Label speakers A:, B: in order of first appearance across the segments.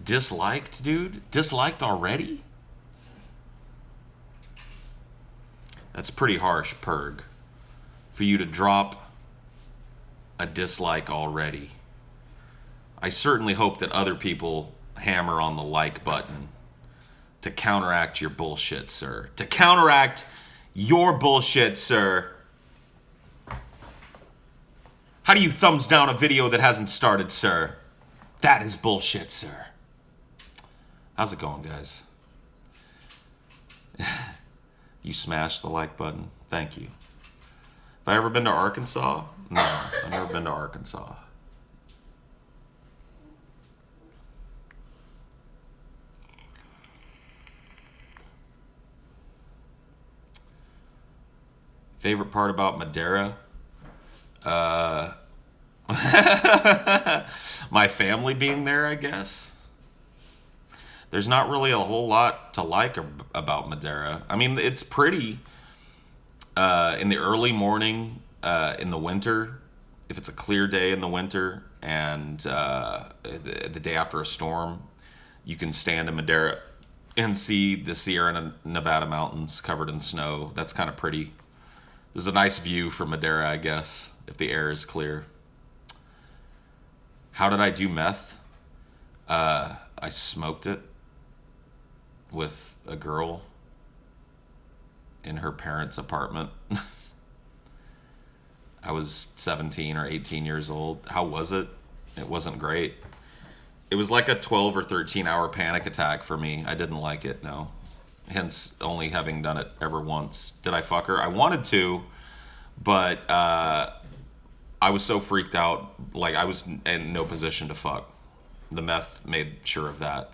A: Disliked, dude? Disliked already? That's pretty harsh, Purg. For you to drop a dislike already. I certainly hope that other people hammer on the like button to counteract your bullshit, sir. To counteract your bullshit, sir. How do you thumbs down a video that hasn't started, sir? That is bullshit, sir. How's it going, guys? You smashed the like button. Thank you. Have I ever been to Arkansas? No, I've never been to Arkansas. Favorite part about Madeira? My family being there, I guess. There's not really a whole lot to like about Madeira. I mean, it's pretty in the early morning in the winter, if it's a clear day in the winter, and the day after a storm, you can stand in Madeira and see the Sierra Nevada mountains covered in snow. That's kind of pretty. There's a nice view from Madeira, I guess, if the air is clear. How did I do meth? I smoked it with a girl in her parents' apartment. I was 17 or 18 years old. How was it? It wasn't great. It was like a 12 or 13 hour panic attack for me. I didn't like it, no. Hence, only having done it ever once. Did I fuck her? I wanted to, but I was so freaked out. Like, I was in no position to fuck. The meth made sure of that.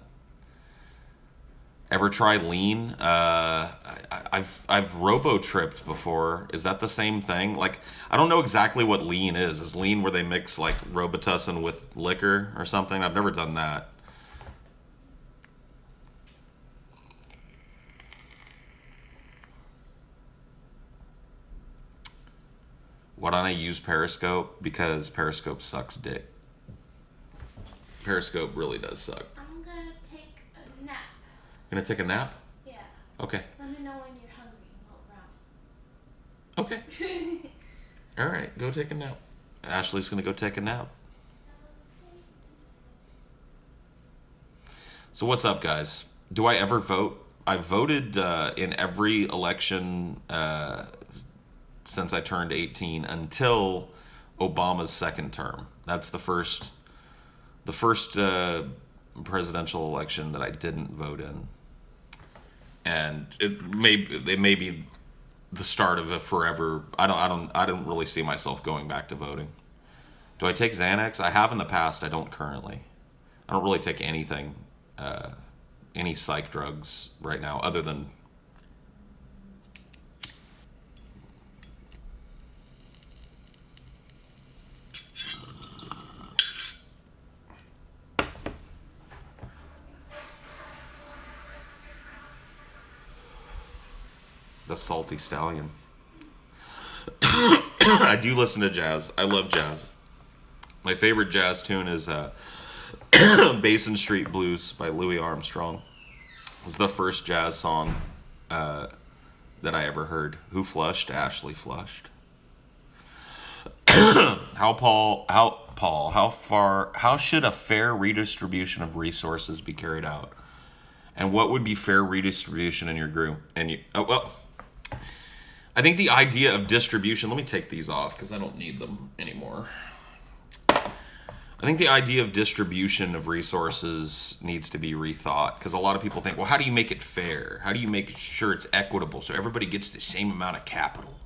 A: Ever try lean? I've robo-tripped before. Is that the same thing? Like, I don't know exactly what lean is. Is lean where they mix, like, Robitussin with liquor or something? I've never done that. Why don't I use Periscope? Because Periscope sucks dick. Periscope really does suck.
B: I'm gonna take a nap.
A: Gonna take a nap?
B: Yeah.
A: Okay.
B: Let me know when you're hungry and we'll
A: Okay. All right, go take a nap. Ashley's gonna go take a nap. So what's up, guys? Do I ever vote? I voted in every election since I turned 18 until Obama's second term. That's the first presidential election that I didn't vote in, and it may be the start of a forever. I don't really see myself going back to voting. Do I take Xanax? I have in the past. I don't currently. I don't really take anything, any psych drugs right now, other than. The Salty Stallion. I do listen to jazz. I love jazz. My favorite jazz tune is Basin Street Blues by Louis Armstrong. It was the first jazz song that I ever heard. Who flushed? Ashley flushed. How should a fair redistribution of resources be carried out? And what would be fair redistribution in your group? I think the idea of distribution, let me take these off because I don't need them anymore. I think the idea of distribution of resources needs to be rethought, because a lot of people think, well, how do you make it fair? How do you make sure it's equitable so everybody gets the same amount of capital?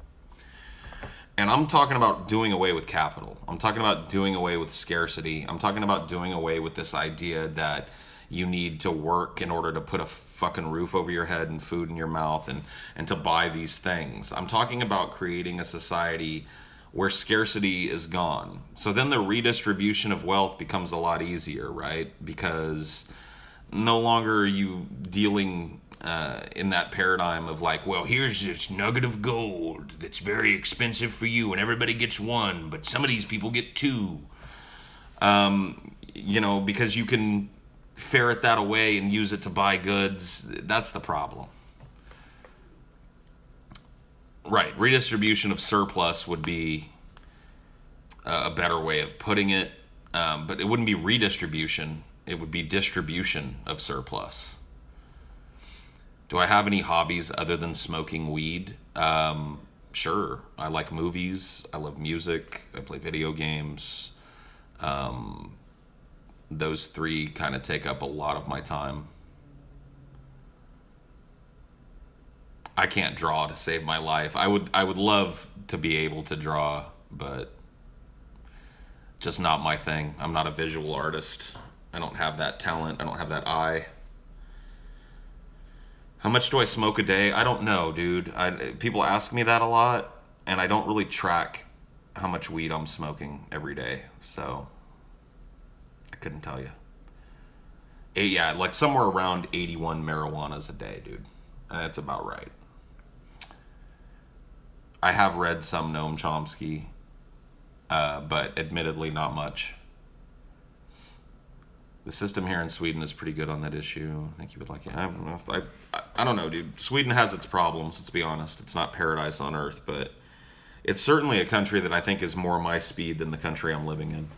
A: And I'm talking about doing away with capital. I'm talking about doing away with scarcity. I'm talking about doing away with this idea that you need to work in order to put a fucking roof over your head and food in your mouth and to buy these things. I'm talking about creating a society where scarcity is gone. So then the redistribution of wealth becomes a lot easier, right? Because no longer are you dealing in that paradigm of like, well, here's this nugget of gold that's very expensive for you and everybody gets one, but some of these people get two. Because you can ferret that away and use it to buy goods. That's the problem. Right. Redistribution of surplus would be a better way of putting it. But it wouldn't be redistribution. It would be distribution of surplus. Do I have any hobbies other than smoking weed? Sure. I like movies. I love music. I play video games. Those three kind of take up a lot of my time. I can't draw to save my life. I would love to be able to draw, but just not my thing. I'm not a visual artist. I don't have that talent. I don't have that eye. How much do I smoke a day? I don't know, dude. People ask me that a lot, and I don't really track how much weed I'm smoking every day, so I couldn't tell you. Yeah, like somewhere around 81 marijuanas a day, dude. That's about right. I have read some Noam Chomsky, but admittedly not much. The system here in Sweden is pretty good on that issue. I think you would like it. I don't know, dude. Sweden has its problems, let's be honest. It's not paradise on earth, but it's certainly a country that I think is more my speed than the country I'm living in.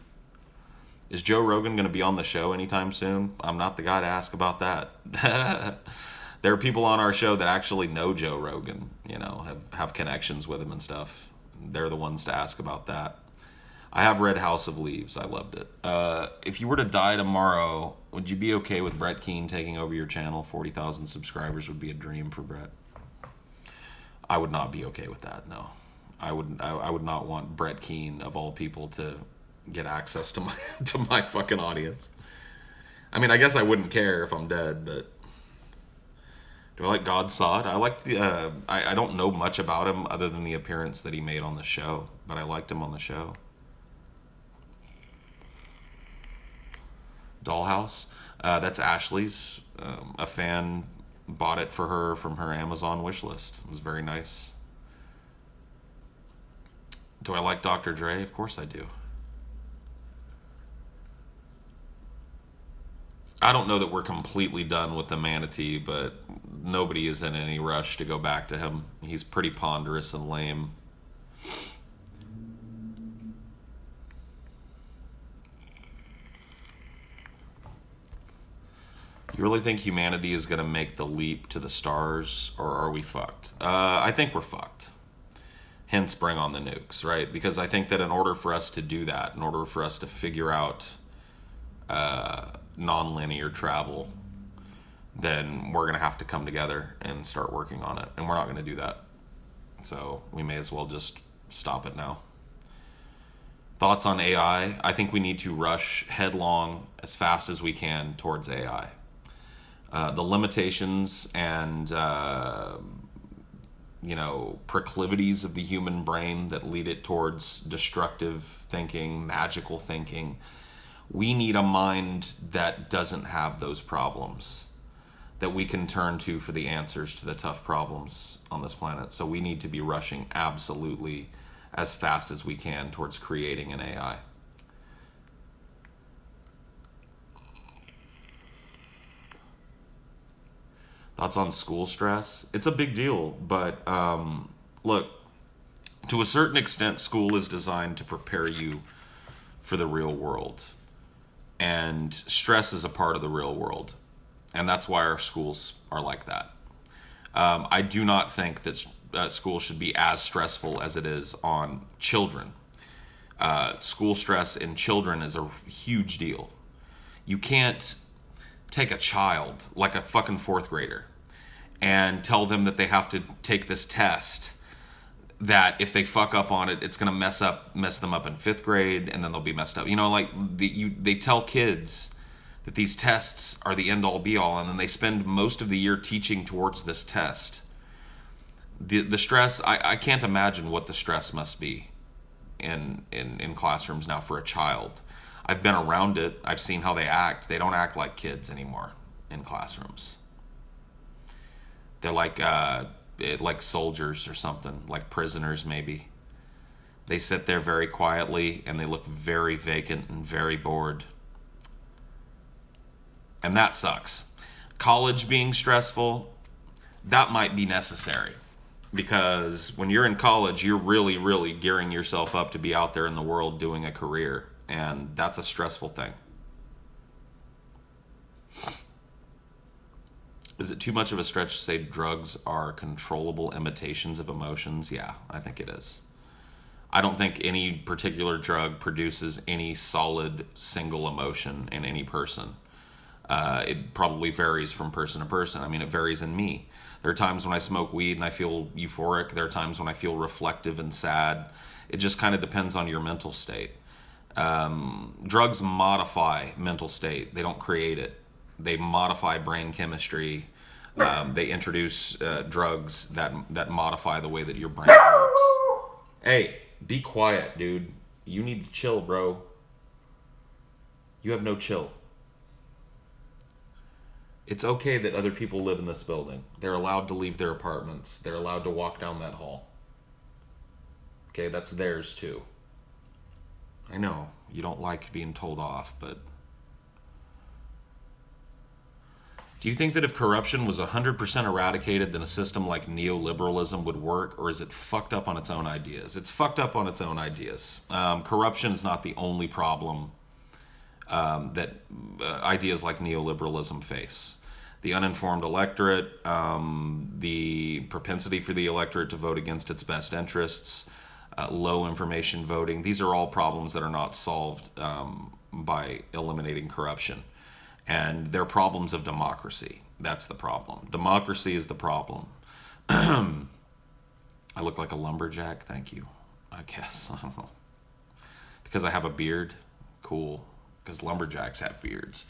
A: Is Joe Rogan going to be on the show anytime soon? I'm not the guy to ask about that. There are people on our show that actually know Joe Rogan, have connections with him and stuff. They're the ones to ask about that. I have read House of Leaves. I loved it. If you were to die tomorrow, would you be okay with Brett Keane taking over your channel? 40,000 subscribers would be a dream for Brett. I would not be okay with that, no. I would not want Brett Keane, of all people, to get access to my fucking audience. I mean, I guess I wouldn't care if I'm dead, but do I like God Sod? I like the I don't know much about him other than the appearance that he made on the show, but I liked him on the show. Dollhouse, that's Ashley's. A fan bought it for her from her Amazon wish list. It was very nice. Do I like Dr. Dre? Of course I do. I don't know that we're completely done with the manatee, but nobody is in any rush to go back to him. He's pretty ponderous and lame. You really think humanity is going to make the leap to the stars, or are we fucked? I think we're fucked. Hence, bring on the nukes, right? Because I think that in order for us to do that, in order for us to figure out non-linear travel, then we're going to have to come together and start working on it. And we're not going to do that. So we may as well just stop it now. Thoughts on AI? I think we need to rush headlong as fast as we can towards AI. The limitations and proclivities of the human brain that lead it towards destructive thinking, magical thinking. We need a mind that doesn't have those problems, that we can turn to for the answers to the tough problems on this planet. So we need to be rushing absolutely as fast as we can towards creating an AI. Thoughts on school stress? It's a big deal, but look, to a certain extent, school is designed to prepare you for the real world. And stress is a part of the real world. And that's why our schools are like that. I do not think that school should be as stressful as it is on children. School stress in children is a huge deal. You can't take a child, like a fucking fourth grader, and tell them that they have to take this test, that if they fuck up on it, it's going to mess them up in fifth grade, and then they'll be messed up. They tell kids that these tests are the end all be all, and then they spend most of the year teaching towards this test. The stress, I can't imagine what the stress must be in classrooms now for a child. I've been around it. I've seen how they act. They don't act like kids anymore in classrooms. They're like soldiers or something, like prisoners maybe. They sit there very quietly and they look very vacant and very bored. And that sucks. College being stressful, that might be necessary. Because when you're in college, you're really, really gearing yourself up to be out there in the world doing a career. And that's a stressful thing. Is it too much of a stretch to say drugs are controllable imitations of emotions? Yeah, I think it is. I don't think any particular drug produces any solid single emotion in any person. It probably varies from person to person. I mean, it varies in me. There are times when I smoke weed and I feel euphoric. There are times when I feel reflective and sad. It just kind of depends on your mental state. Drugs modify mental state. They don't create it. They modify brain chemistry. They introduce drugs that modify the way that your brain works. Hey, be quiet, dude. You need to chill, bro. You have no chill. It's okay that other people live in this building. They're allowed to leave their apartments. They're allowed to walk down that hall. Okay, that's theirs too. I know you don't like being told off, but do you think that if corruption was 100% eradicated, then a system like neoliberalism would work, or is it fucked up on its own ideas? It's fucked up on its own ideas. Corruption is not the only problem that ideas like neoliberalism face. The uninformed electorate, the propensity for the electorate to vote against its best interests, low information voting, these are all problems that are not solved by eliminating corruption. And they're problems of democracy. That's the problem. Democracy is the problem. I look like a lumberjack? Thank you. I guess. I don't know. Because I have a beard? Cool. Because lumberjacks have beards.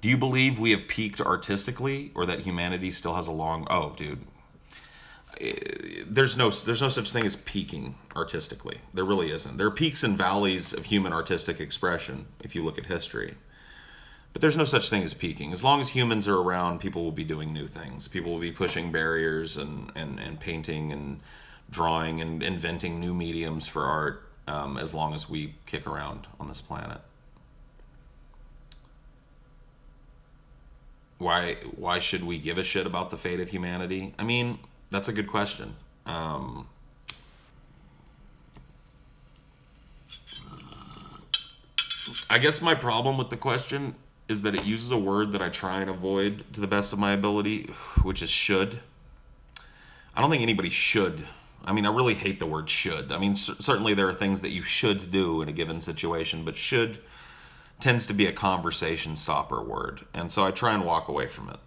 A: Do you believe we have peaked artistically, or that humanity still has a long... Oh, dude. There's no such thing as peaking artistically. There really isn't. There are peaks and valleys of human artistic expression, if you look at history. But there's no such thing as peaking. As long as humans are around, people will be doing new things. People will be pushing barriers and painting and drawing and inventing new mediums for art, as long as we kick around on this planet. Why should we give a shit about the fate of humanity? I mean, that's a good question. I guess my problem with the question is that it uses a word that I try and avoid to the best of my ability, which is should. I don't think anybody should. I mean, I really hate the word should. I mean, certainly there are things that you should do in a given situation, but should tends to be a conversation stopper word. And so I try and walk away from it.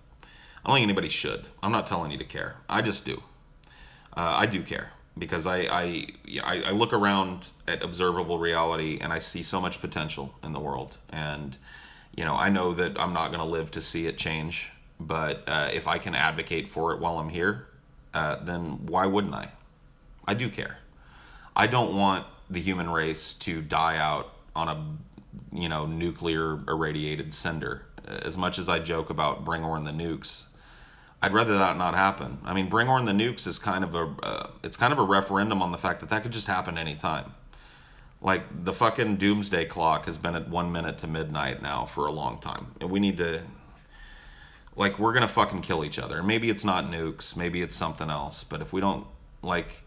A: I don't think anybody should. I'm not telling you to care. I just do. I do care because I look around at observable reality and I see so much potential in the world. And, you know, I know that I'm not going to live to see it change. But if I can advocate for it while I'm here, then why wouldn't I? I do care. I don't want the human race to die out on a, you know, nuclear irradiated cinder. As much as I joke about bring on the nukes, I'd rather that not happen. I mean, bring on the nukes is kind of a referendum on the fact that that could just happen anytime. Like, the fucking doomsday clock has been at 1 minute to midnight now for a long time. And we need to, like, we're gonna fucking kill each other. Maybe it's not nukes, maybe it's something else. But if we don't, like,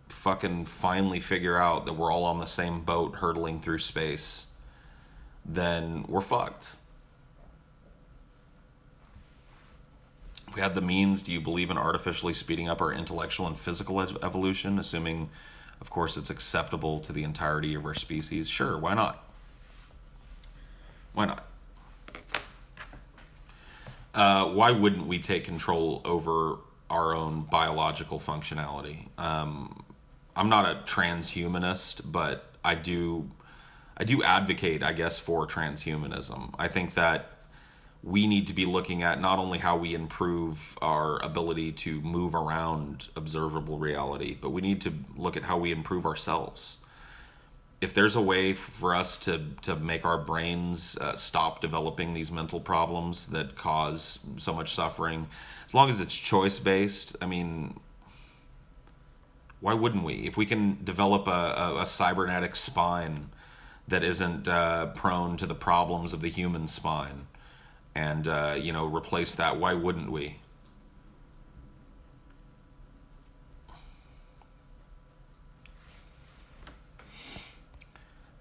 A: fucking finally figure out that we're all on the same boat hurtling through space, then we're fucked. If we had the means, do you believe in artificially speeding up our intellectual and physical evolution, assuming, of course, it's acceptable to the entirety of our species? Sure, why not? Why not? Why wouldn't we take control over our own biological functionality? I'm not a transhumanist, but I do advocate, I guess, for transhumanism. I think that we need to be looking at not only how we improve our ability to move around observable reality, but we need to look at how we improve ourselves. If there's a way for us to make our brains stop developing these mental problems that cause so much suffering, as long as it's choice-based, I mean, why wouldn't we? If we can develop a cybernetic spine that isn't prone to the problems of the human spine, and replace that. Why wouldn't we?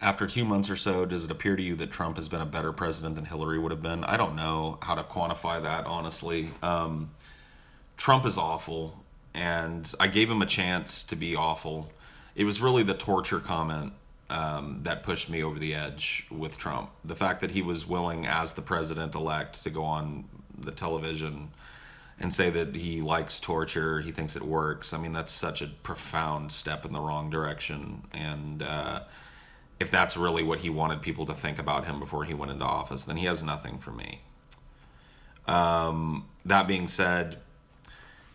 A: After 2 months or so, does it appear to you that Trump has been a better president than Hillary would have been? I don't know how to quantify that, honestly. Trump is awful, and I gave him a chance to be awful. It was really the torture comment that pushed me over the edge with Trump. The fact that he was willing, as the president-elect, to go on the television and say that he likes torture, he thinks it works. I mean, that's such a profound step in the wrong direction. And if that's really what he wanted people to think about him before he went into office, then he has nothing for me. That being said,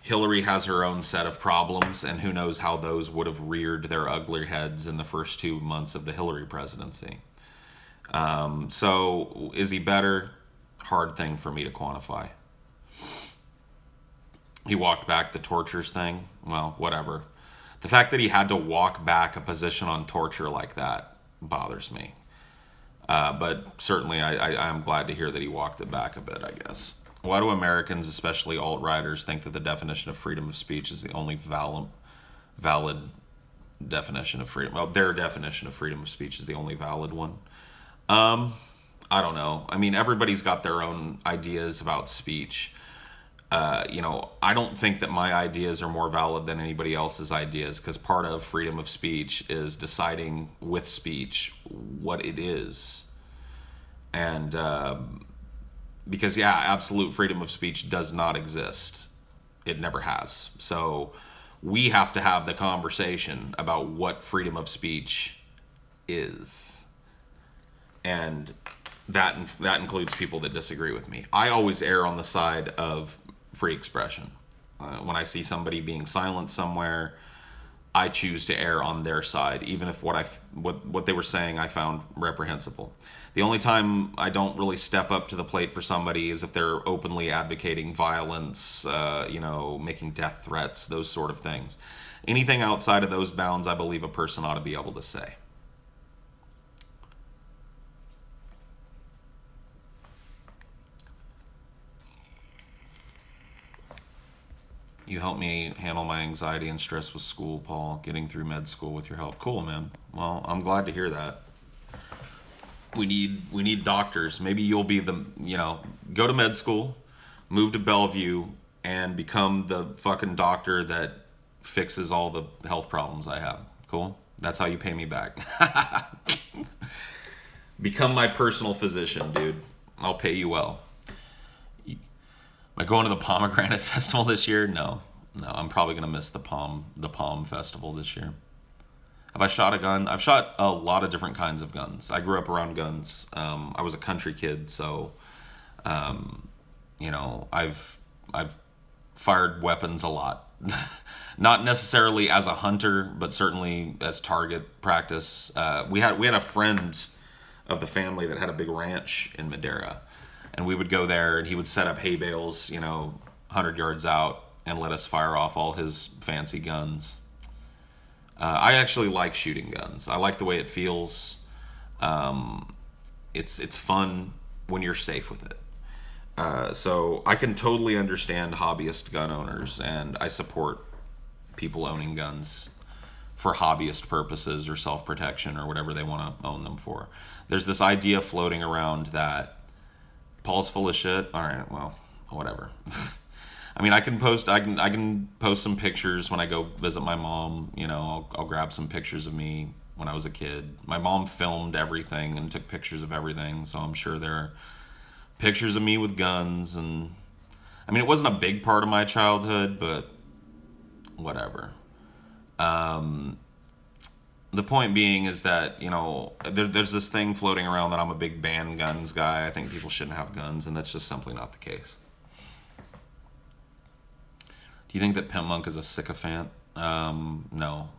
A: Hillary has her own set of problems, and who knows how those would have reared their ugly heads in the first 2 months of the Hillary presidency. So is he better? Hard thing for me to quantify. He walked back the tortures thing. Well, whatever. The fact that he had to walk back a position on torture like that bothers me. But certainly I'm glad to hear that he walked it back a bit, I guess. Why do Americans, especially alt-righters, think that the definition of freedom of speech is the only valid definition of freedom? Well, their definition of freedom of speech is the only valid one. I don't know. I mean, everybody's got their own ideas about speech. I don't think that my ideas are more valid than anybody else's ideas, because part of freedom of speech is deciding with speech what it is. And because, absolute freedom of speech does not exist. It never has. So we have to have the conversation about what freedom of speech is. And that includes people that disagree with me. I always err on the side of free expression. When I see somebody being silent somewhere, I choose to err on their side, even if what they were saying I found reprehensible. The only time I don't really step up to the plate for somebody is if they're openly advocating violence, making death threats, those sort of things. Anything outside of those bounds, I believe a person ought to be able to say. You helped me handle my anxiety and stress with school, Paul, getting through med school with your help. Cool, man. Well, I'm glad to hear that. We need doctors. Maybe you'll be go to med school, move to Bellevue, and become the fucking doctor that fixes all the health problems I have. Cool? That's how you pay me back. Become my personal physician, dude. I'll pay you well. Am I going to the Pomegranate Festival this year? No, I'm probably gonna miss the Palm Festival this year. Have I shot a gun? I've shot a lot of different kinds of guns. I grew up around guns. I was a country kid, so I've fired weapons a lot. Not necessarily as a hunter, but certainly as target practice. We had a friend of the family that had a big ranch in Madera. And we would go there, and he would set up hay bales, 100 yards out, and let us fire off all his fancy guns. I actually like shooting guns. I like the way it feels. It's fun when you're safe with it. So I can totally understand hobbyist gun owners, and I support people owning guns for hobbyist purposes or self-protection or whatever they want to own them for. There's this idea floating around that Paul's full of shit. All right, well, whatever. I mean, I can post some pictures when I go visit my mom. I'll grab some pictures of me when I was a kid. My mom filmed everything and took pictures of everything, so I'm sure there are pictures of me with guns. And I mean, it wasn't a big part of my childhood, but whatever. The point being is that, there's this thing floating around that I'm a big ban guns guy. I think people shouldn't have guns, and that's just simply not the case. Do you think that Pimp Monk is a sycophant? No.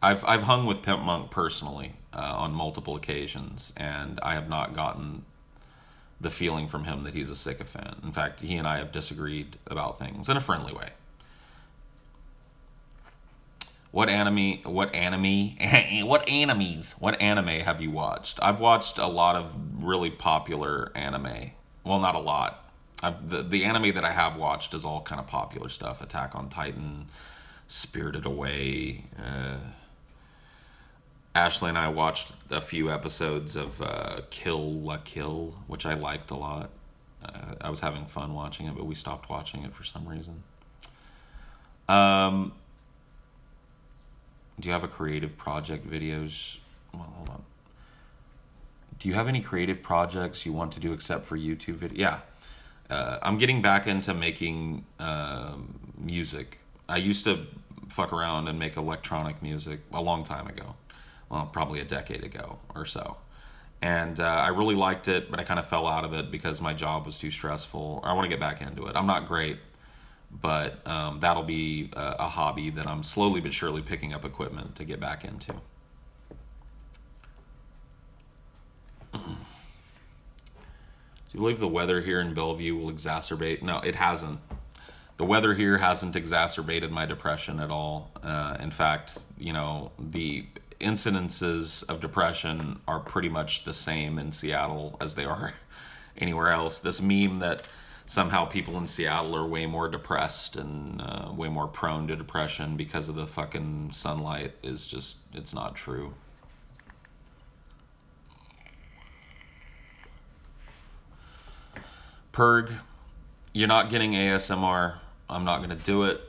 A: I've hung with Pimp Monk personally on multiple occasions, and I have not gotten the feeling from him that he's a sycophant. In fact, he and I have disagreed about things in a friendly way. What anime have you watched? I've watched a lot of really popular anime. Well, not a lot. The anime that I have watched is all kind of popular stuff. Attack on Titan, Spirited Away. Ashley and I watched a few episodes of Kill la Kill, which I liked a lot. I was having fun watching it, but we stopped watching it for some reason. Um, do you have a creative project videos? Well, hold on. Do you have any creative projects you want to do except for YouTube video? Yeah. I'm getting back into making music. I used to fuck around and make electronic music a long time ago. Well, probably a decade ago or so. And I really liked it, but I kind of fell out of it because my job was too stressful. I want to get back into it. I'm not great, but that'll be a hobby that I'm slowly but surely picking up equipment to get back into. Do you believe the weather here in Bellevue will exacerbate? No, it hasn't. The weather here hasn't exacerbated my depression at all. In fact, the incidences of depression are pretty much the same in Seattle as they are anywhere else. This meme that somehow people in Seattle are way more depressed and way more prone to depression because of the fucking sunlight is just, it's not true. Perg, you're not getting ASMR. I'm not gonna do it.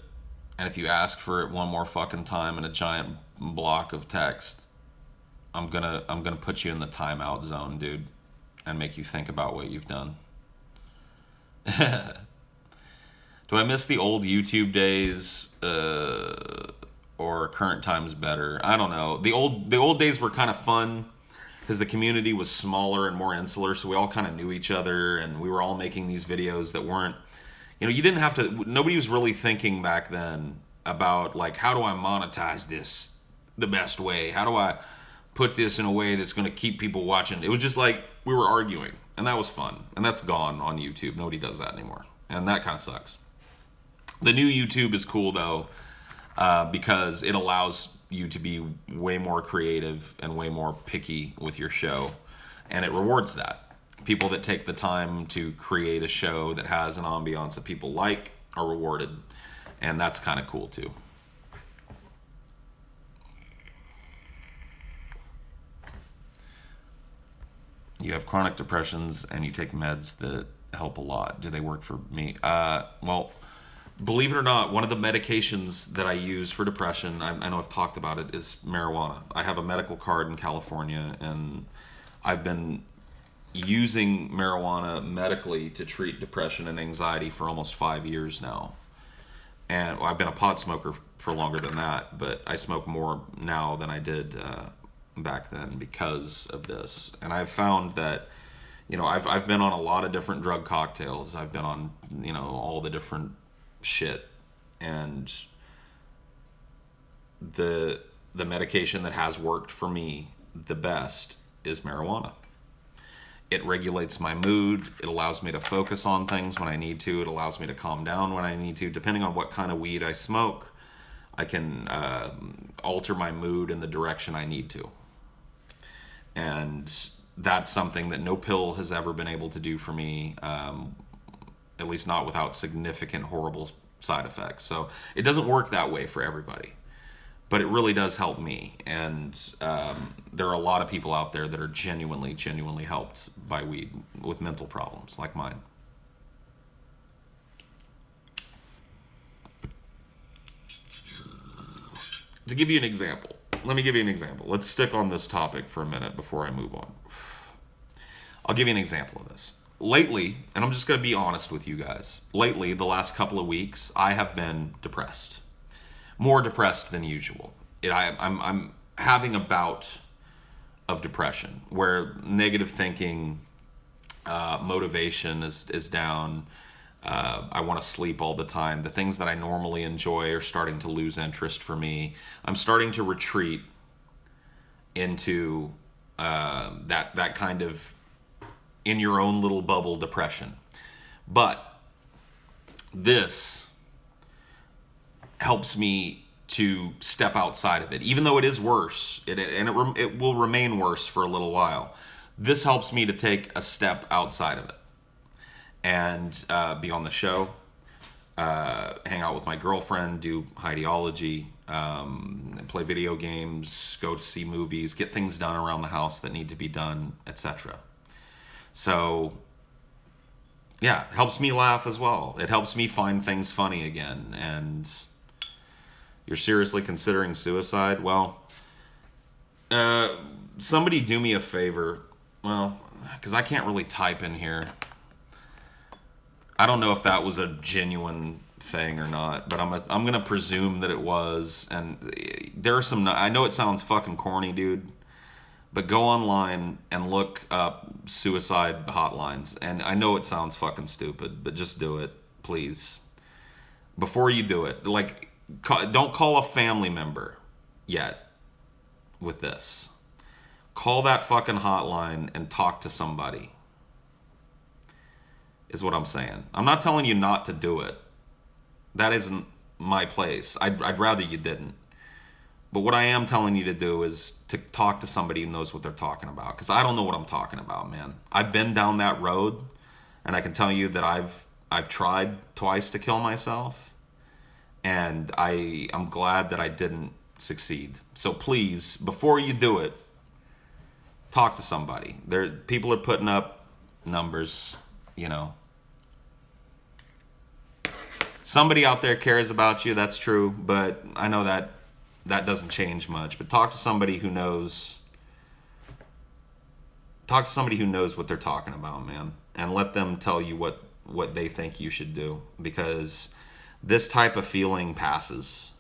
A: And if you ask for it one more fucking time in a giant block of text, I'm gonna put you in the timeout zone, dude, and make you think about what you've done. Do I miss the old YouTube days, or current times better? I don't know. The old days were kind of fun because the community was smaller and more insular, so we all kind of knew each other, and we were all making these videos that weren't, you didn't have to, nobody was really thinking back then about, like, how do I monetize this the best way? How do I put this in a way that's going to keep people watching? It was just like we were arguing, and that was fun, and that's gone on YouTube. Nobody does that anymore, and that kind of sucks. The new YouTube is cool, though, because it allows you to be way more creative and way more picky with your show, and it rewards that. People that take the time to create a show that has an ambiance that people like are rewarded, and that's kind of cool too. You have chronic depressions and you take meds that help a lot. Do they work for me? Well, believe it or not, one of the medications that I use for depression, I know I've talked about it, is marijuana. I have a medical card in California, and I've been using marijuana medically to treat depression and anxiety for almost 5 years now. And I've been a pot smoker for longer than that, but I smoke more now than I did back then because of this. And I've found that, I've been on a lot of different drug cocktails. I've been on, all the different shit, and the medication that has worked for me the best is marijuana. It regulates my mood. It allows me to focus on things when I need to. It allows me to calm down when I need to. Depending on what kind of weed I smoke, I can alter my mood in the direction I need to. And that's something that no pill has ever been able to do for me, at least not without significant horrible side effects. So it doesn't work that way for everybody, but it really does help me. And there are a lot of people out there that are genuinely helped by weed with mental problems like mine. To give you an example, let me give you an example. Let's stick on this topic for a minute before I move on. I'll give you an example of this. Lately, and I'm just going to be honest with you guys, lately, the last couple of weeks, I have been depressed. More depressed than usual. I'm having a bout of depression where negative thinking, motivation is down. I want to sleep all the time. The things that I normally enjoy are starting to lose interest for me. I'm starting to retreat into that kind of in your own little bubble depression. But this helps me to step outside of it, even though it is worse, it will remain worse for a little while. This helps me to take a step outside of it. and be on the show, hang out with my girlfriend, do Highdeology, play video games, go to see movies, get things done around the house that need to be done, etc. So, yeah, it helps me laugh as well. It helps me find things funny again. And you're seriously considering suicide? Well, somebody do me a favor. Well, because I can't really type in here. I don't know if that was a genuine thing or not, but I'm gonna presume that it was. And there are some. I know it sounds fucking corny, dude, but go online and look up suicide hotlines. And I know it sounds fucking stupid, but just do it, please. Before you do it, like, don't call a family member yet with this. Call that fucking hotline and talk to somebody, is what I'm saying. I'm not telling you not to do it. That isn't my place. I'd rather you didn't. But what I am telling you to do is to talk to somebody who knows what they're talking about. Because I don't know what I'm talking about, man. I've been down that road, and I can tell you that I've tried twice to kill myself, and I'm glad that I didn't succeed. So please, before you do it, talk to somebody. People are putting up numbers, you know. Somebody out there cares about you, that's true, but I know that doesn't change much. But talk to somebody who knows what they're talking about, man, and let them tell you what they think you should do, because this type of feeling passes.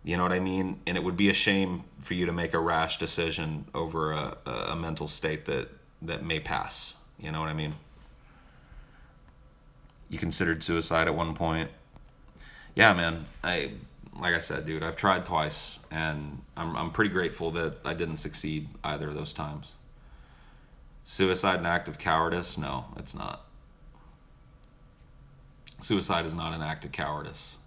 A: You know what I mean? And it would be a shame for you to make a rash decision over a mental state that may pass. You know what I mean? You considered suicide at one point? Yeah, man. Like I said, dude, I've tried twice, and I'm pretty grateful that I didn't succeed either of those times. Suicide an act of cowardice? No, it's not. Suicide is not an act of cowardice.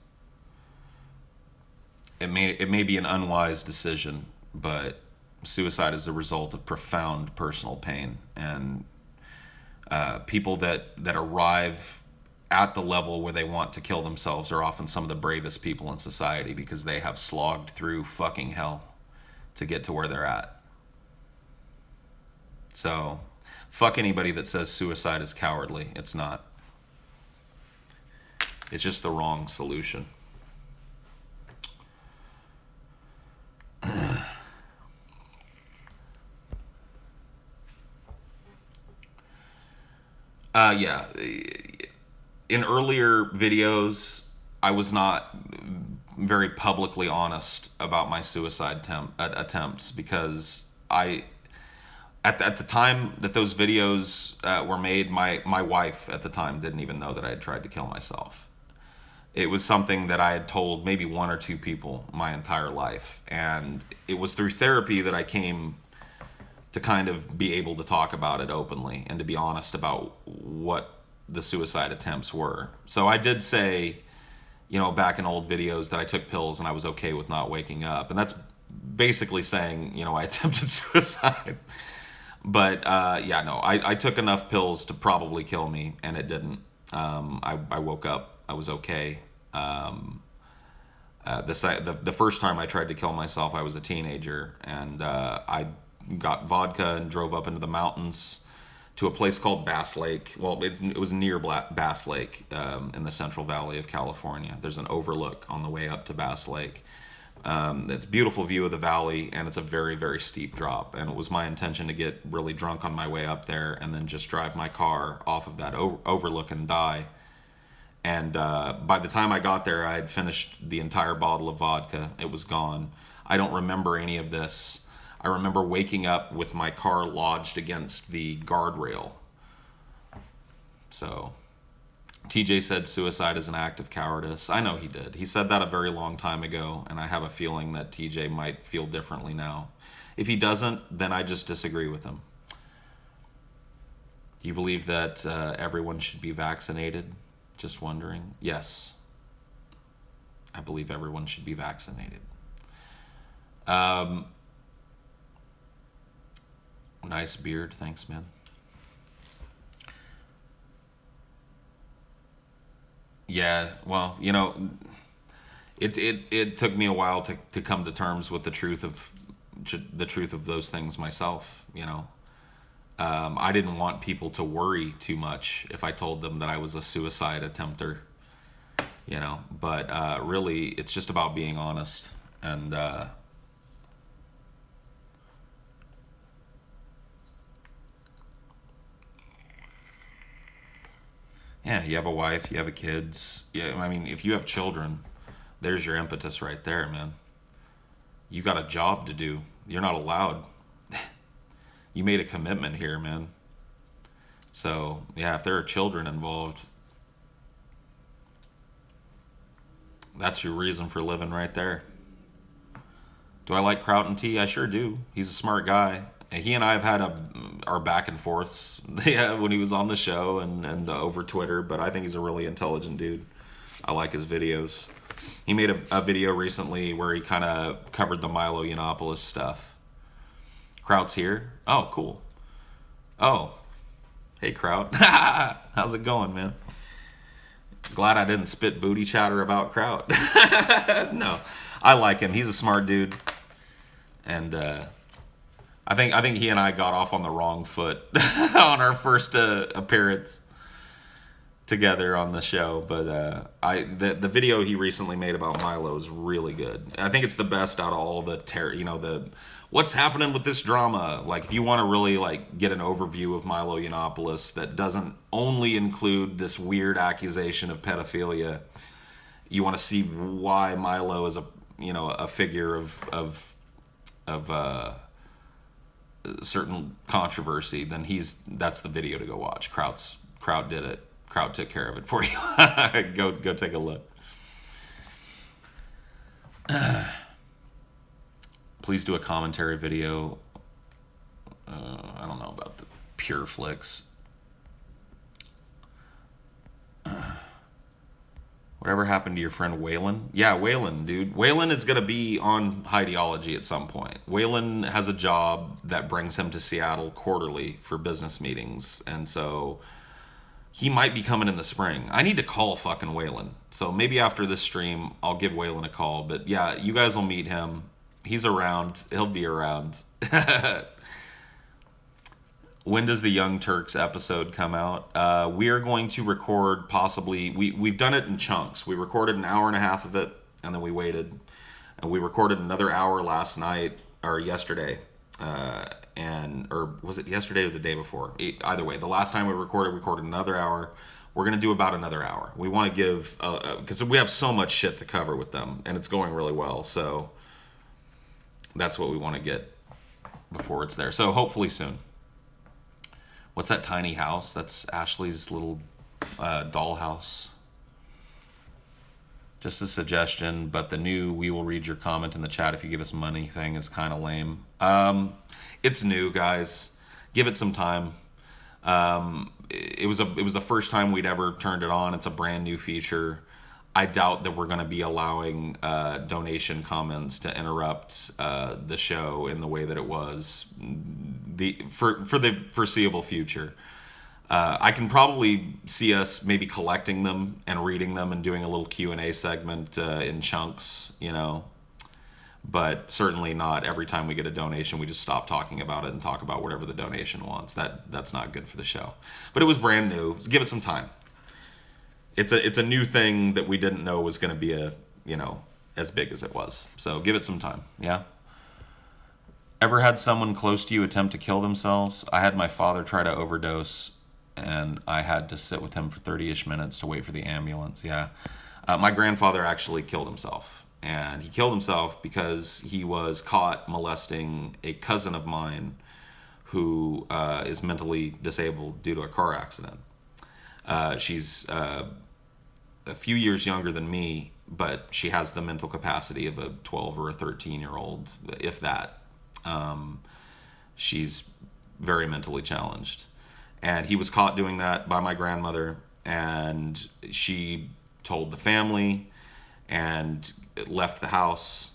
A: It may be an unwise decision, but suicide is a result of profound personal pain, and people that arrive at the level where they want to kill themselves are often some of the bravest people in society, because they have slogged through fucking hell to get to where they're at. So, fuck anybody that says suicide is cowardly. It's not. It's just the wrong solution. Yeah. In earlier videos, I was not very publicly honest about my suicide attempts, because at the time that those videos were made, my wife at the time didn't even know that I had tried to kill myself. It was something that I had told maybe one or two people my entire life, and it was through therapy that I came to kind of be able to talk about it openly and to be honest about what the suicide attempts were. So I did say, you know, back in old videos that I took pills and I was okay with not waking up. And that's basically saying, you know, I attempted suicide. But yeah, no, I took enough pills to probably kill me, and it didn't. I woke up. I was okay. The first time I tried to kill myself, I was a teenager, and I got vodka and drove up into the mountains to a place called Bass Lake. Well, it was near Bass Lake in the Central Valley of California. There's an overlook on the way up to Bass Lake. It's a beautiful view of the valley, and it's a very, very steep drop. And it was my intention to get really drunk on my way up there and then just drive my car off of that overlook and die. And by the time I got there, I had finished the entire bottle of vodka. It was gone. I don't remember any of this. I remember waking up with my car lodged against the guardrail. So, TJ said suicide is an act of cowardice. I know he did. He said that a very long time ago, and I have a feeling that TJ might feel differently now. If he doesn't, then I just disagree with him. Do you believe that everyone should be vaccinated? Just wondering. Yes. I believe everyone should be vaccinated. Nice beard. Thanks, man. Yeah, well, it took me a while to come to terms with the truth of those things myself. I didn't want people to worry too much if I told them that I was a suicide attempter. But really, it's just about being honest. And yeah, you have a wife, you have a kids. Yeah, I mean, if you have children, there's your impetus right there, man. You got a job to do. You're not allowed. You made a commitment here, man. So, yeah, if there are children involved, that's your reason for living right there. Do I like Crout T? I sure do. He's a smart guy. And he and I have had our back and forths yeah, when he was on the show and over Twitter, but I think he's a really intelligent dude. I like his videos. He made a video recently where he kind of covered the Milo Yiannopoulos stuff. Kraut's here. Oh, cool. Oh, hey, Kraut. How's it going, man? Glad I didn't spit booty chatter about Kraut. No, I like him. He's a smart dude. And I think he and I got off on the wrong foot on our first appearance together on the show. But the video he recently made about Milo is really good. I think it's the best out of all the the what's happening with this drama. Like, if you want to really get an overview of Milo Yiannopoulos that doesn't only include this weird accusation of pedophilia, you want to see why Milo is a figure of certain controversy, then that's the video to go watch. Kraut did it. Kraut took care of it for you. Go take a look. Please do a commentary video. I don't know about the Pure Flicks. Whatever happened to your friend Waylon? Yeah, Waylon, dude. Waylon is going to be on Highdeology at some point. Waylon has a job that brings him to Seattle quarterly for business meetings. And so he might be coming in the spring. I need to call fucking Waylon. So maybe after this stream, I'll give Waylon a call. But yeah, you guys will meet him. He's around. He'll be around. When does the Young Turks episode come out? We are going to record possibly... We've done it in chunks. We recorded an hour and a half of it, and then we waited. And we recorded another hour last night, or yesterday. Or was it yesterday or the day before? Either way, the last time we recorded another hour. We're going to do about another hour. We want to give... because we have so much shit to cover with them, and it's going really well. So that's what we want to get before it's there. So hopefully soon. What's that tiny house? That's Ashley's little dollhouse. Just a suggestion, but the new "we will read your comment in the chat if you give us money" thing is kind of lame. It's new, guys. Give it some time. It was the first time we'd ever turned it on. It's a brand new feature. I doubt that we're going to be allowing donation comments to interrupt the show in the way that it was for the foreseeable future. I can probably see us maybe collecting them and reading them and doing a little Q&A segment in chunks, but certainly not every time we get a donation we just stop talking about it and talk about whatever the donation wants. That's not good for the show. But it was brand new. So give it some time. It's a new thing that we didn't know was going to be as big as it was. So give it some time. Yeah. Ever had someone close to you attempt to kill themselves? I had my father try to overdose, and I had to sit with him for 30-ish minutes to wait for the ambulance. Yeah. My grandfather actually killed himself, and he killed himself because he was caught molesting a cousin of mine who is mentally disabled due to a car accident. She's a few years younger than me, but she has the mental capacity of a 12 or a 13-year-old, if that. She's very mentally challenged. And he was caught doing that by my grandmother, and she told the family and left the house.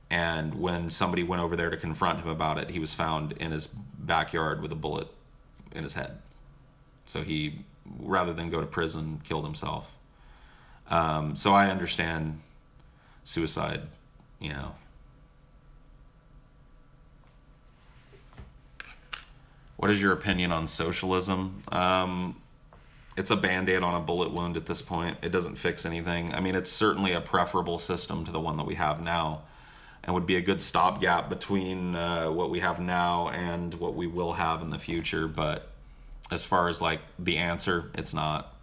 A: And when somebody went over there to confront him about it, he was found in his backyard with a bullet in his head. So he, rather than go to prison, killed himself. So I understand suicide, you know. What is your opinion on socialism? It's a band-aid on a bullet wound at this point. It doesn't fix anything. I mean, it's certainly a preferable system to the one that we have now, and would be a good stopgap between what we have now and what we will have in the future. But as far as like the answer, it's not.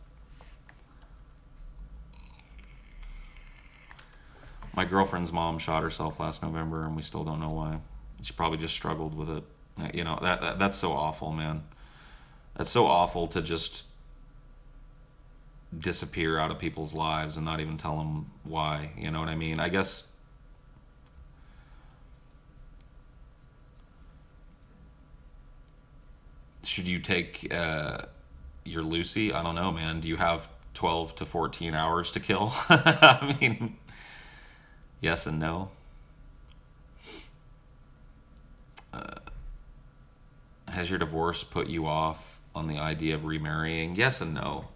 A: My girlfriend's mom shot herself last November, and we still don't know why. She probably just struggled with it. You know, that's so awful, man. That's so awful to just disappear out of people's lives and not even tell them why. You know what I mean? I guess should you take your Lucy? I don't know, man. Do you have 12 to 14 hours to kill? I mean, yes and no. Has your divorce put you off on the idea of remarrying? Yes and no.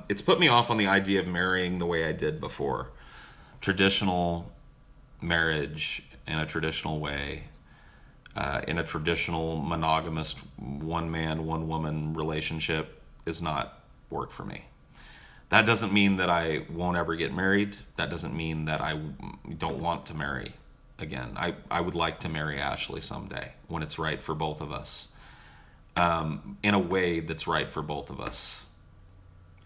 A: It's put me off on the idea of marrying the way I did before. Traditional marriage in a traditional way, in a traditional monogamous one man, one woman relationship is not work for me. That doesn't mean that I won't ever get married. That doesn't mean that I don't want to marry again. I would like to marry Ashley someday when it's right for both of us, in a way that's right for both of us.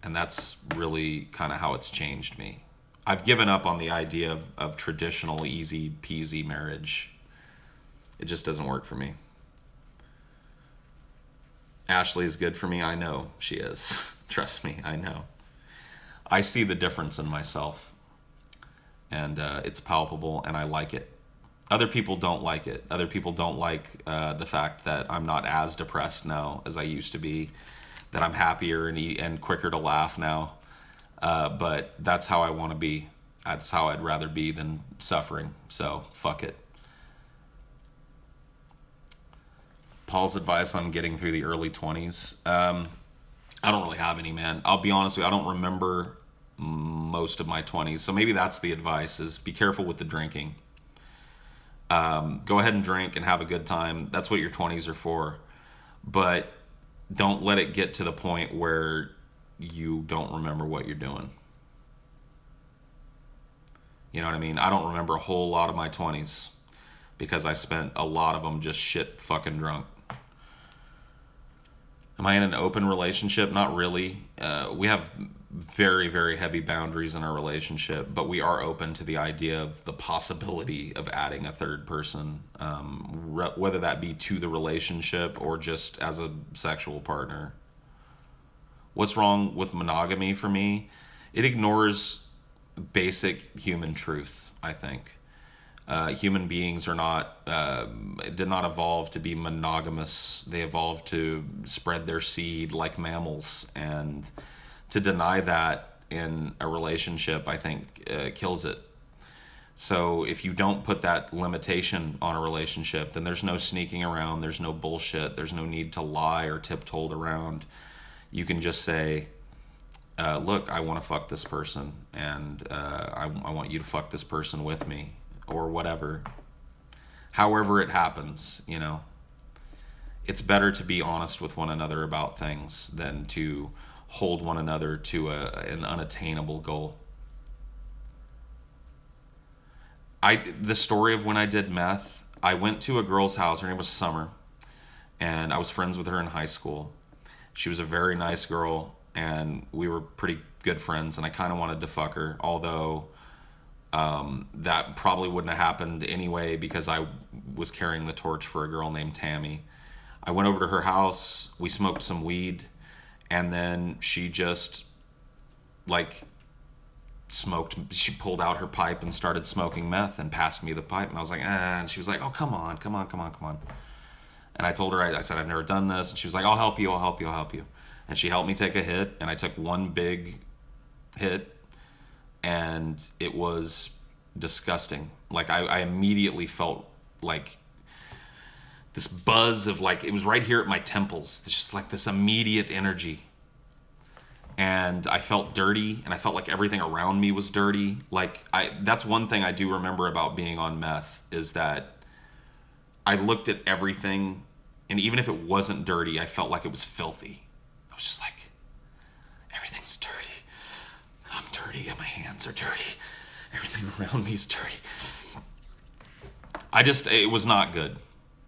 A: And that's really kind of how it's changed me. I've given up on the idea of traditional easy peasy marriage. It just doesn't work for me. Ashley is good for me. I know she is. Trust me, I know. I see the difference in myself, and it's palpable, and I like it. Other people don't like it. Other people don't like the fact that I'm not as depressed now as I used to be, that I'm happier and quicker to laugh now. But that's how I want to be. That's how I'd rather be than suffering. So fuck it. Paul's advice on getting through the early 20s. I don't really have any, man. I'll be honest with you. I don't remember most of my 20s. So maybe that's the advice, is be careful with the drinking. Go ahead and drink and have a good time. That's what your 20s are for. But don't let it get to the point where you don't remember what you're doing. You know what I mean? I don't remember a whole lot of my 20s because I spent a lot of them just shit fucking drunk. Am I in an open relationship? Not really. We have very, very heavy boundaries in our relationship, but we are open to the idea of the possibility of adding a third person, whether that be to the relationship or just as a sexual partner. What's wrong with monogamy for me? It ignores basic human truth, I think. Human beings are not did not evolve to be monogamous. They evolved to spread their seed like mammals, and to deny that in a relationship, I think, kills it. So if you don't put that limitation on a relationship, then there's no sneaking around, there's no bullshit, there's no need to lie or tiptoe around. You can just say, look, I want to fuck this person, and I want you to fuck this person with me, or whatever. However it happens, you know. It's better to be honest with one another about things than to hold one another to an unattainable goal. The story of when I did meth, I went to a girl's house. Her name was Summer, and I was friends with her in high school. She was a very nice girl, and we were pretty good friends, and I kind of wanted to fuck her, although that probably wouldn't have happened anyway because I was carrying the torch for a girl named Tammy. I went over to her house, we smoked some weed, and then she just she pulled out her pipe and started smoking meth and passed me the pipe, and I was like, and she was like, oh, come on. And I told her, I said, I've never done this, and she was like, I'll help you. And she helped me take a hit, and I took one big hit, and it was disgusting. Like, I immediately felt like this buzz of, like, it was right here at my temples. It's just like this immediate energy. and I felt dirty, and I felt like everything around me was dirty. Like, that's one thing I do remember about being on meth, is that I looked at everything, and even if it wasn't dirty, I felt like it was filthy. I was just like, everything's dirty. I'm dirty, and my hands are dirty. Everything around me is dirty. It was not good.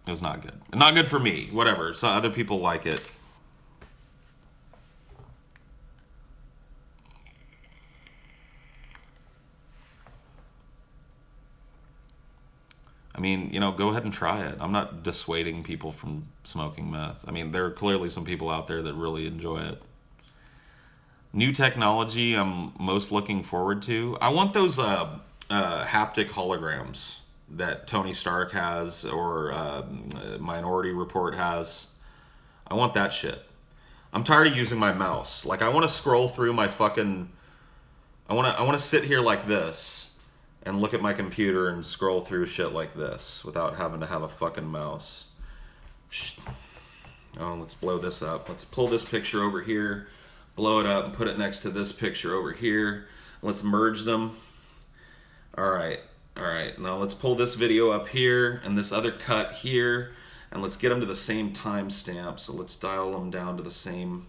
A: It was not good. Not good for me, whatever. So other people like it. I mean, go ahead and try it. I'm not dissuading people from smoking meth. I mean, there are clearly some people out there that really enjoy it. New technology I'm most looking forward to. I want those haptic holograms that Tony Stark has, or Minority Report has. I want that shit. I'm tired of using my mouse. Like, I want to scroll through my fucking... I want to sit here like this and look at my computer and scroll through shit like this without having to have a fucking mouse. Oh, let's blow this up. Let's pull this picture over here, blow it up, and put it next to this picture over here. Let's merge them. All right. Now let's pull this video up here and this other cut here, and let's get them to the same timestamp. So let's dial them down to the same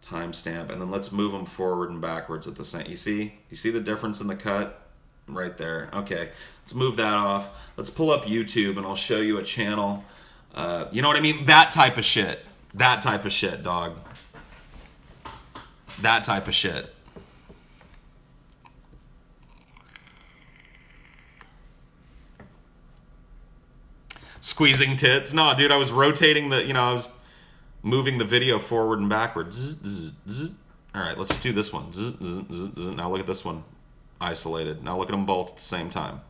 A: timestamp, and then let's move them forward and backwards at the same. You see the difference in the cut? Right there. Okay, let's move that off. Let's pull up YouTube, and I'll show you a channel. You know what I mean? That type of shit. That type of shit, dog. That type of shit. Squeezing tits? No, dude, I was rotating I was moving the video forward and backwards. Zzz, zzz, zzz. All right, let's do this one. Zzz, zzz, zzz, zzz. Now look at this one. Isolated. Now look at them both at the same time.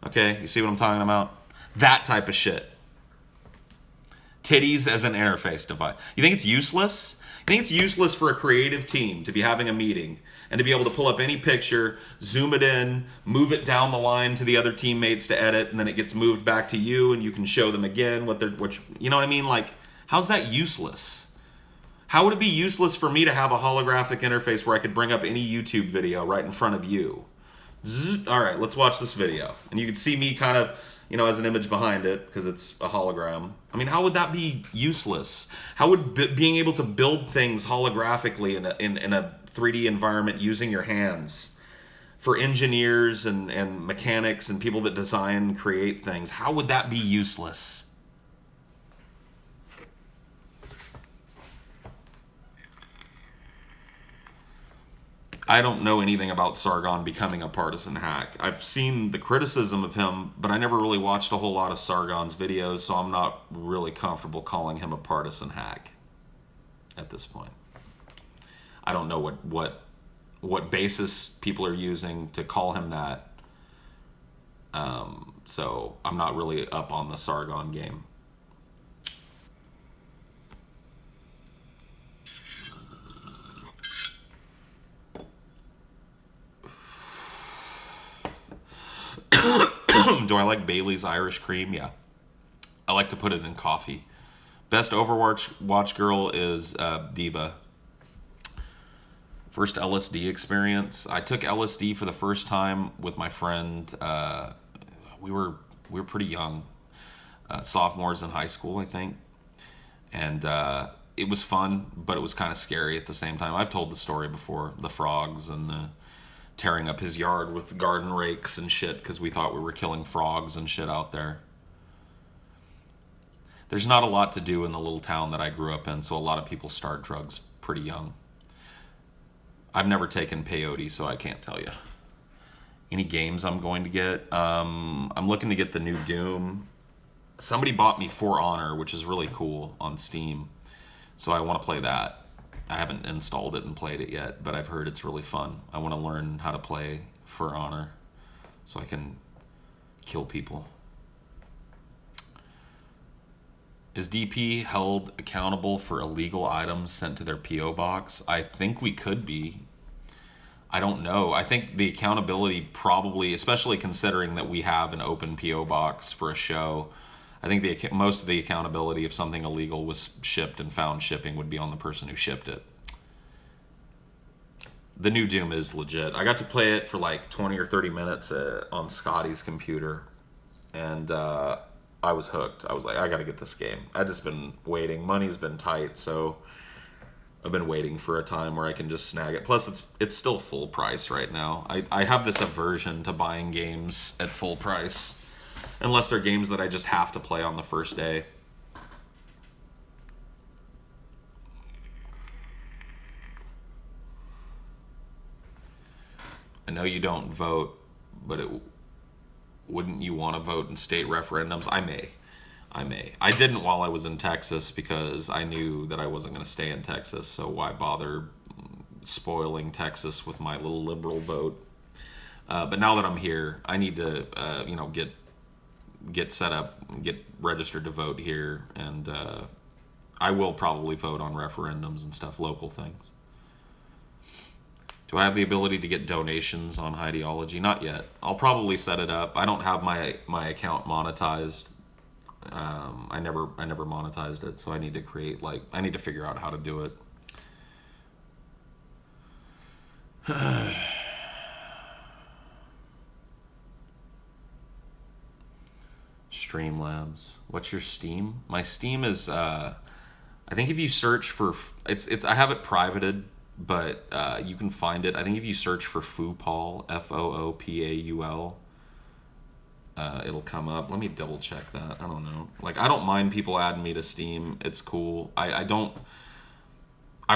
A: Okay, you see what I'm talking about? That type of shit. Titties as an interface device. You think it's useless? You think it's useless for a creative team to be having a meeting and to be able to pull up any picture, zoom it in, move it down the line to the other teammates to edit, and then it gets moved back to you, and you can show them again you know what I mean? Like, how's that useless? How would it be useless for me to have a holographic interface where I could bring up any YouTube video right in front of you? Zzz. All right, let's watch this video. And you can see me kind of, as an image behind it, because it's a hologram. I mean, how would that be useless? How would being able to build things holographically in a 3D environment using your hands, for engineers and mechanics and people that design and create things, how would that be useless? I don't know anything about Sargon becoming a partisan hack. I've seen the criticism of him, but I never really watched a whole lot of Sargon's videos, so I'm not really comfortable calling him a partisan hack at this point. I don't know what basis people are using to call him that. So I'm not really up on the Sargon game. Do I like Bailey's Irish Cream? Yeah. I like to put it in coffee. Best Overwatch girl is Diva. First LSD experience. I took LSD for the first time with my friend. We were pretty young, sophomores in high school, I think, and it was fun, but it was kind of scary at the same time. I've told the story before, the frogs and the tearing up his yard with garden rakes and shit because we thought we were killing frogs and shit out there. There's not a lot to do in the little town that I grew up in, so a lot of people start drugs pretty young. I've never taken peyote, so I can't tell you. Any games I'm going to get? I'm looking to get the new Doom. Somebody bought me For Honor, which is really cool, on Steam, so I want to play that. I haven't installed it and played it yet, but I've heard it's really fun. I want to learn how to play For Honor so I can kill people. Is DP held accountable for illegal items sent to their P.O. box? I think we could be. I don't know. I think the accountability probably, especially considering that we have an open P.O. box for a show, I think most of the accountability if something illegal was shipped and found shipping would be on the person who shipped it. The new Doom is legit. I got to play it for like 20 or 30 minutes on Scotty's computer, and I was hooked. I was like, I got to get this game. I've just been waiting. Money's been tight, so I've been waiting for a time where I can just snag it. Plus, it's still full price right now. I have this aversion to buying games at full price, unless they're games that I just have to play on the first day. I know you don't vote, but wouldn't you want to vote in state referendums? I may. I didn't while I was in Texas because I knew that I wasn't going to stay in Texas, so why bother spoiling Texas with my little liberal vote? But now that I'm here, I need to, get set up, get registered to vote here, and I will probably vote on referendums and stuff, local things. Do I have the ability to get donations on Highdeology? Not yet. I'll probably set it up. I don't have my account monetized. I never monetized it, so I need to I need to figure out how to do it. Streamlabs. What's your Steam? My Steam is I think if you search for it's I have it privated, but you can find it. I think if you search for Foopaul, Foopaul, it'll come up. Let me double check that. I don't know. Like, I don't mind people adding me to Steam. It's cool. I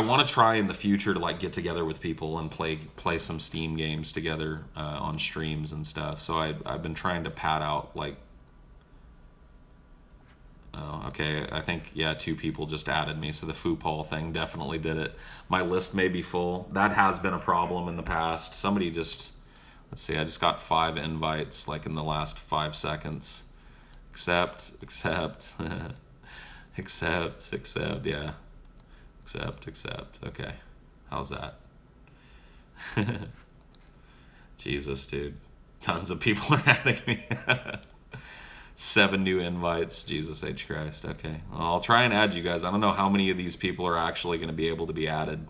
A: want to try in the future to like get together with people and play some Steam games together on streams and stuff. So I've been trying to pad out like. Oh, okay. I think, yeah, 2 people just added me, so the Foopaul thing definitely did it. My list may be full. That has been a problem in the past. Somebody just, let's see, I just got 5 invites, like, in the last 5 seconds. Accept, yeah. Accept. Okay. How's that? Jesus, dude. Tons of people are adding me. 7 new invites. Jesus H. Christ. Okay. Well, I'll try and add you guys. I don't know how many of these people are actually going to be able to be added,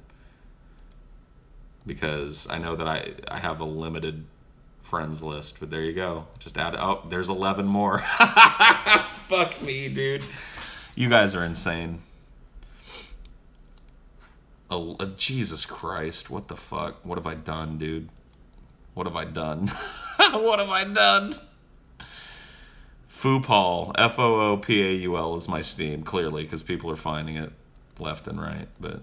A: because I know that I have a limited friends list, but there you go. Just add. Oh, there's 11 more. Fuck me, dude. You guys are insane. Oh, Jesus Christ. What the fuck? What have I done, dude? What have I done? What have I done? Foopaul, Foopaul is my Steam, clearly, because people are finding it left and right. But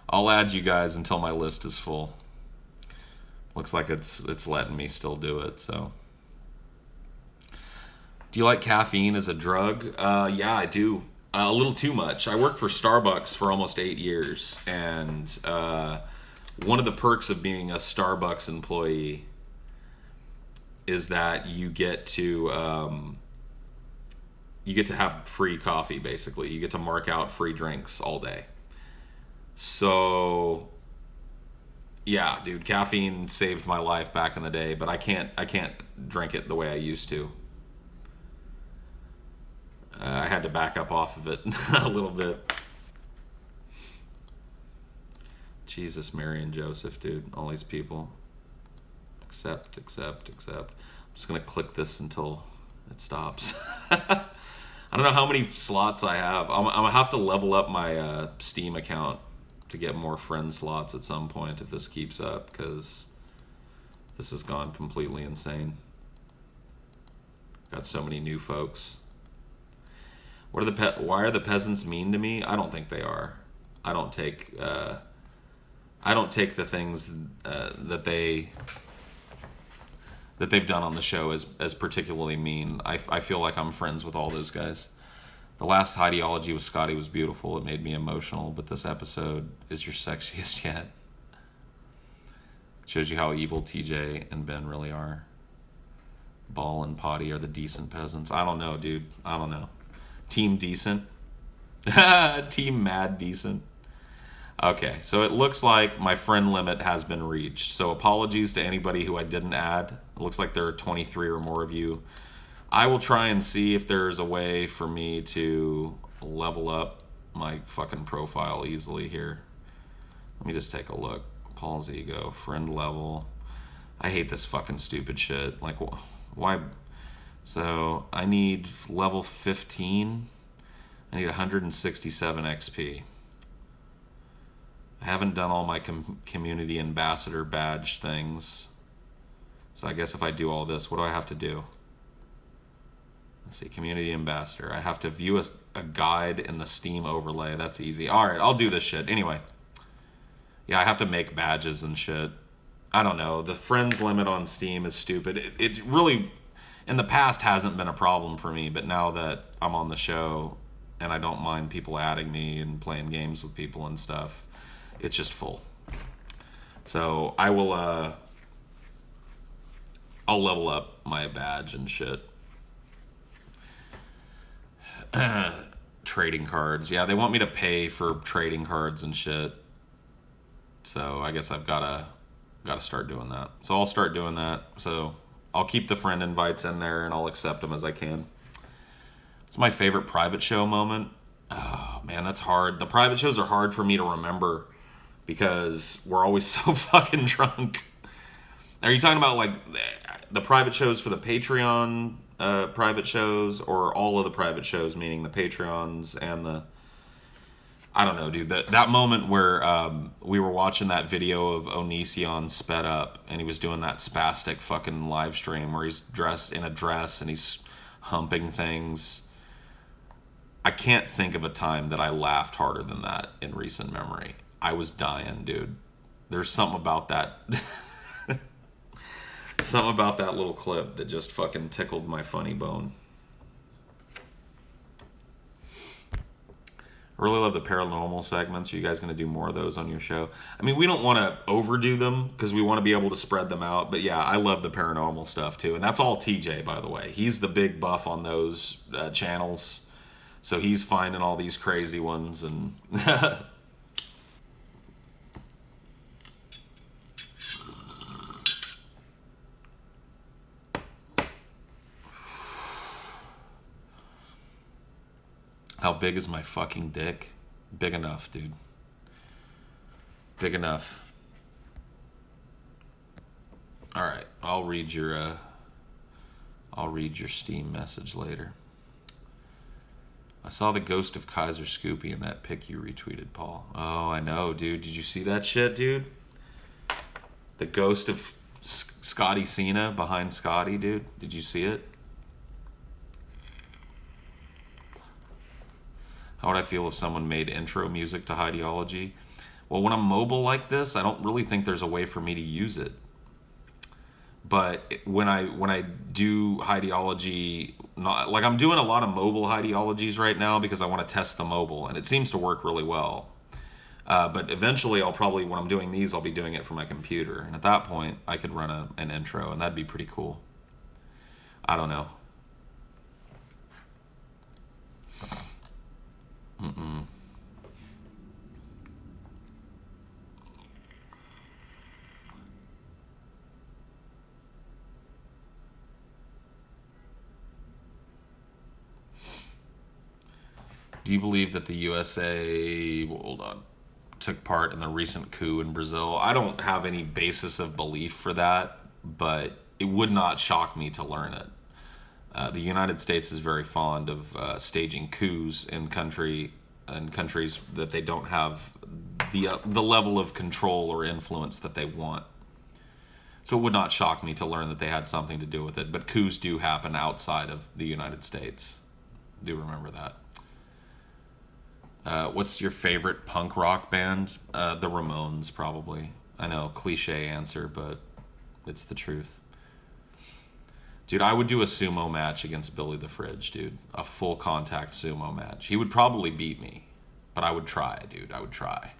A: I'll add you guys until my list is full. Looks like it's letting me still do it. So, do you like caffeine as a drug? Yeah, I do. A little too much. I worked for Starbucks for almost 8 years, and one of the perks of being a Starbucks employee is that you get to have free coffee. Basically, you get to mark out free drinks all day. So, yeah, dude, caffeine saved my life back in the day, but I can't drink it the way I used to. I had to back up off of it a little bit. Jesus, Mary, and Joseph, dude, all these people. Accept. I'm just going to click this until it stops. I don't know how many slots I have. I'm going to have to level up my Steam account to get more friend slots at some point if this keeps up, because this has gone completely insane. Got so many new folks. Why are the peasants mean to me? I don't think they are. I don't take the things that they've done on the show as particularly mean. I feel like I'm friends with all those guys. The last Highdeology with Scotty was beautiful. It made me emotional, but this episode is your sexiest yet. Shows you how evil TJ and Ben really are. Ball and Potty are the decent peasants. I don't know, dude. I don't know. Team decent. Team mad decent. Okay, so it looks like my friend limit has been reached. So apologies to anybody who I didn't add. It looks like there are 23 or more of you. I will try and see if there's a way for me to level up my fucking profile easily here. Let me just take a look. Paul's ego. Friend level. I hate this fucking stupid shit. Like, why? So, I need level 15. I need 167 XP. I haven't done all my community ambassador badge things. So I guess if I do all this, what do I have to do? Let's see, community ambassador. I have to view a guide in the Steam overlay. That's easy. All right, I'll do this shit. Anyway. Yeah, I have to make badges and shit. I don't know. The friends limit on Steam is stupid. It really, in the past, hasn't been a problem for me. But now that I'm on the show and I don't mind people adding me and playing games with people and stuff, it's just full. So I will, I'll level up my badge and shit. Trading cards. Yeah, they want me to pay for trading cards and shit. So I guess I've gotta start doing that. So I'll start doing that. So I'll keep the friend invites in there and I'll accept them as I can. It's my favorite private show moment. Oh man, that's hard. The private shows are hard for me to remember because we're always so fucking drunk. Are you talking about like the private shows for the Patreon private shows, or all of the private shows, meaning the Patreons and the... I don't know, dude. That moment where we were watching that video of Onision sped up, and he was doing that spastic fucking live stream where he's dressed in a dress and he's humping things. I can't think of a time that I laughed harder than that in recent memory. I was dying, dude. There's something about that. Something about that little clip that just fucking tickled my funny bone. I really love the paranormal segments. Are you guys going to do more of those on your show? I mean, we don't want to overdo them because we want to be able to spread them out. But yeah, I love the paranormal stuff too. And that's all TJ, by the way. He's the big buff on those channels. So he's finding all these crazy ones. And how big is my fucking dick? Big enough, dude. Big enough. All right, I'll read your Steam message later. I saw the ghost of Kaiser Scoopy in that pic you retweeted, Paul. Oh, I know, dude. Did you see that shit, dude? The ghost of Scotty Cena behind Scotty, dude. Did you see it? How would I feel if someone made intro music to Highdeology? Well, when I'm mobile like this, I don't really think there's a way for me to use it. But when I do Highdeology, like I'm doing a lot of mobile Highdeologies right now because I want to test the mobile, and it seems to work really well. But eventually, I'll probably, when I'm doing these, I'll be doing it from my computer. And at that point, I could run an intro, and that'd be pretty cool. I don't know. Do you believe that the USA, took part in the recent coup in Brazil? I don't have any basis of belief for that, but it would not shock me to learn it. The United States is very fond of staging coups in countries that they don't have the level of control or influence that they want. So it would not shock me to learn that they had something to do with it. But coups do happen outside of the United States. Do remember that. What's your favorite punk rock band? The Ramones, probably. I know, cliche answer, but it's the truth. Dude, I would do a sumo match against Billy the Fridge, dude. A full contact sumo match. He would probably beat me, but I would try, dude. I would try.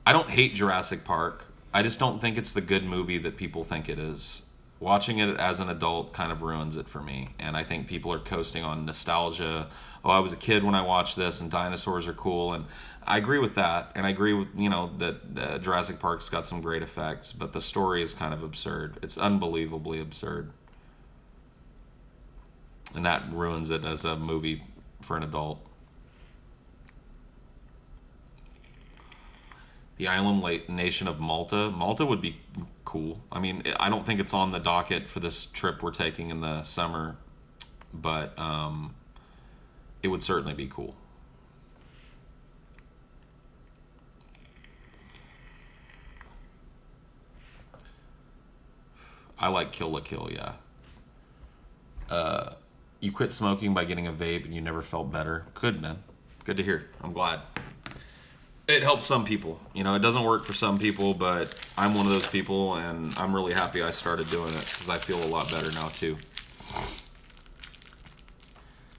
A: I don't hate Jurassic Park. I just don't think it's the good movie that people think it is. Watching it as an adult kind of ruins it for me. And I think people are coasting on nostalgia. Oh, I was a kid when I watched this, and dinosaurs are cool. And I agree with that. And I agree with, that Jurassic Park's got some great effects. But the story is kind of absurd. It's unbelievably absurd. And that ruins it as a movie for an adult. The nation of Malta. Malta would be cool. I mean, I don't think it's on the docket for this trip we're taking in the summer, but it would certainly be cool. I like Kill la Kill, yeah. You quit smoking by getting a vape and you never felt better. Good, man. Good to hear. I'm glad. It helps some people. You know, it doesn't work for some people, but I'm one of those people, and I'm really happy I started doing it because I feel a lot better now, too.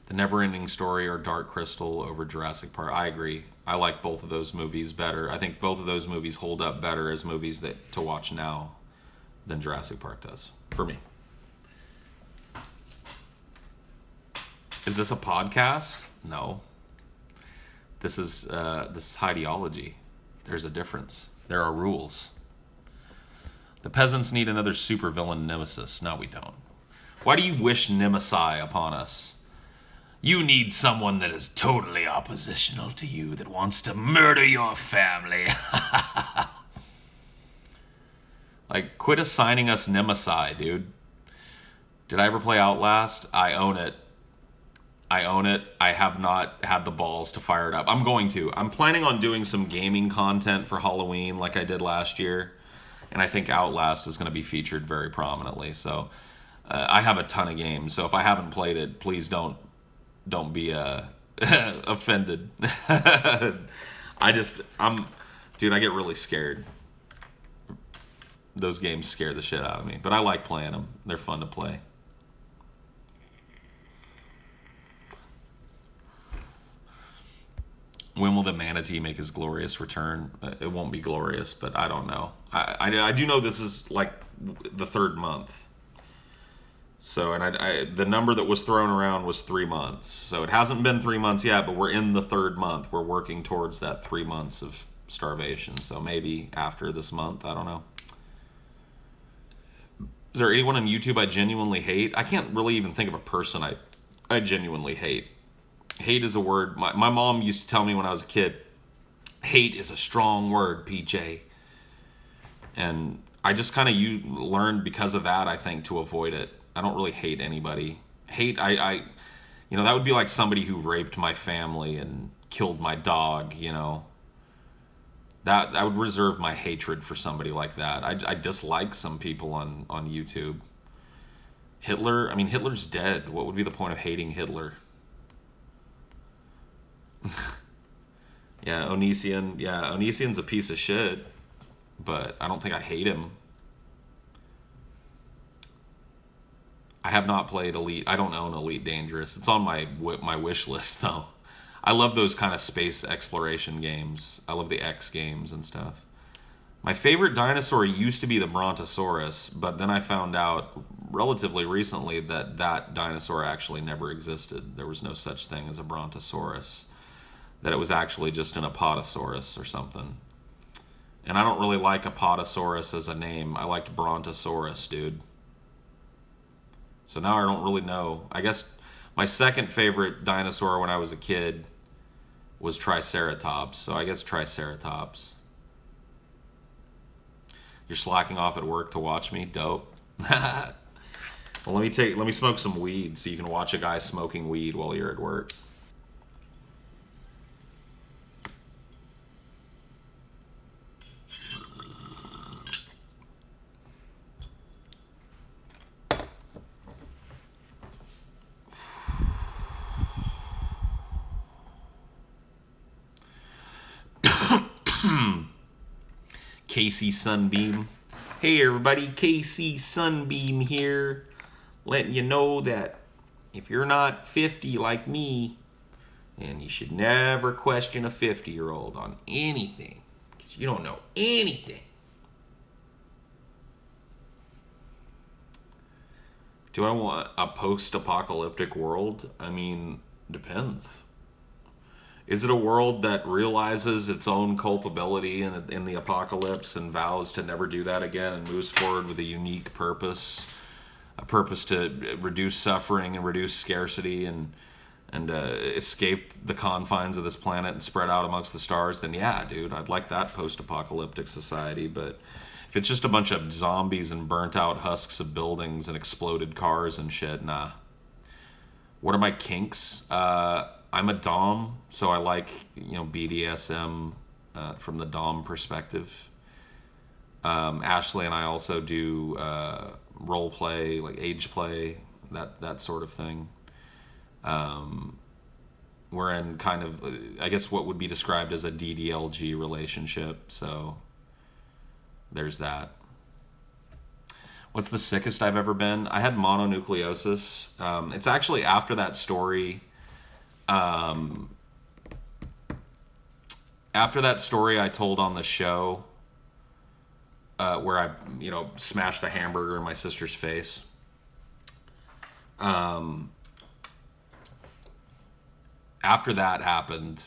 A: The Neverending Story or Dark Crystal over Jurassic Park. I agree. I like both of those movies better. I think both of those movies hold up better as movies that to watch now than Jurassic Park does, for me. Is this a podcast? No. This is Highdeology. There's a difference. There are rules. The peasants need another supervillain nemesis. No, we don't. Why do you wish Nemesis upon us? You need someone that is totally oppositional to you, that wants to murder your family. Like, quit assigning us Nemesis, dude. Did I ever play Outlast? I own it. I have not had the balls to fire it up. I'm going to. I'm planning on doing some gaming content for Halloween like I did last year. And I think Outlast is going to be featured very prominently. So I have a ton of games. So if I haven't played it, please don't be offended. Dude, I get really scared. Those games scare the shit out of me. But I like playing them. They're fun to play. When will the manatee make his glorious return? It won't be glorious, but I don't know. I do know this is like the third month. So, and the number that was thrown around was 3 months. So it hasn't been 3 months yet, but we're in the third month. We're working towards that 3 months of starvation. So maybe after this month, I don't know. Is there anyone on YouTube I genuinely hate? I can't really even think of a person I genuinely hate. Hate is a word. My mom used to tell me when I was a kid, hate is a strong word, PJ. And I just kind of learned because of that, I think, to avoid it. I don't really hate anybody. Hate, that would be like somebody who raped my family and killed my dog, you know. That I would reserve my hatred for somebody like that. I dislike some people on YouTube. Hitler's dead. What would be the point of hating Hitler? Yeah, Onision. Yeah, Onision's a piece of shit, but I don't think I hate him. I have not played Elite. I don't own Elite Dangerous. It's on my wish list, though. I love those kind of space exploration games. I love the X games and stuff. My favorite dinosaur used to be the Brontosaurus, but then I found out relatively recently that dinosaur actually never existed. There was no such thing as a Brontosaurus. That it was actually just an Apatosaurus or something. And I don't really like Apatosaurus as a name. I liked Brontosaurus, dude. So now I don't really know. I guess my second favorite dinosaur when I was a kid was Triceratops. So I guess Triceratops. You're slacking off at work to watch me? Dope. Well, let me smoke some weed so you can watch a guy smoking weed while you're at work. Casey Sunbeam. Hey everybody, Casey Sunbeam here. Letting you know that if you're not 50 like me, then you should never question a 50-year-old on anything. Because you don't know anything. Do I want a post-apocalyptic world? I mean, depends. Is it a world that realizes its own culpability in the apocalypse and vows to never do that again and moves forward with a unique purpose? A purpose to reduce suffering and reduce scarcity and and escape the confines of this planet and spread out amongst the stars, then yeah, dude, I'd like that post-apocalyptic society. But if it's just a bunch of zombies and burnt out husks of buildings and exploded cars and shit, nah. What are my kinks? I'm a dom, so I like, BDSM from the dom perspective. Ashley and I also do role play, like age play, that sort of thing. We're in kind of, I guess, what would be described as a DDLG relationship, so there's that. What's the sickest I've ever been? I had mononucleosis. It's actually after that story. After that story I told on the show, where I, smashed the hamburger in my sister's face. After that happened,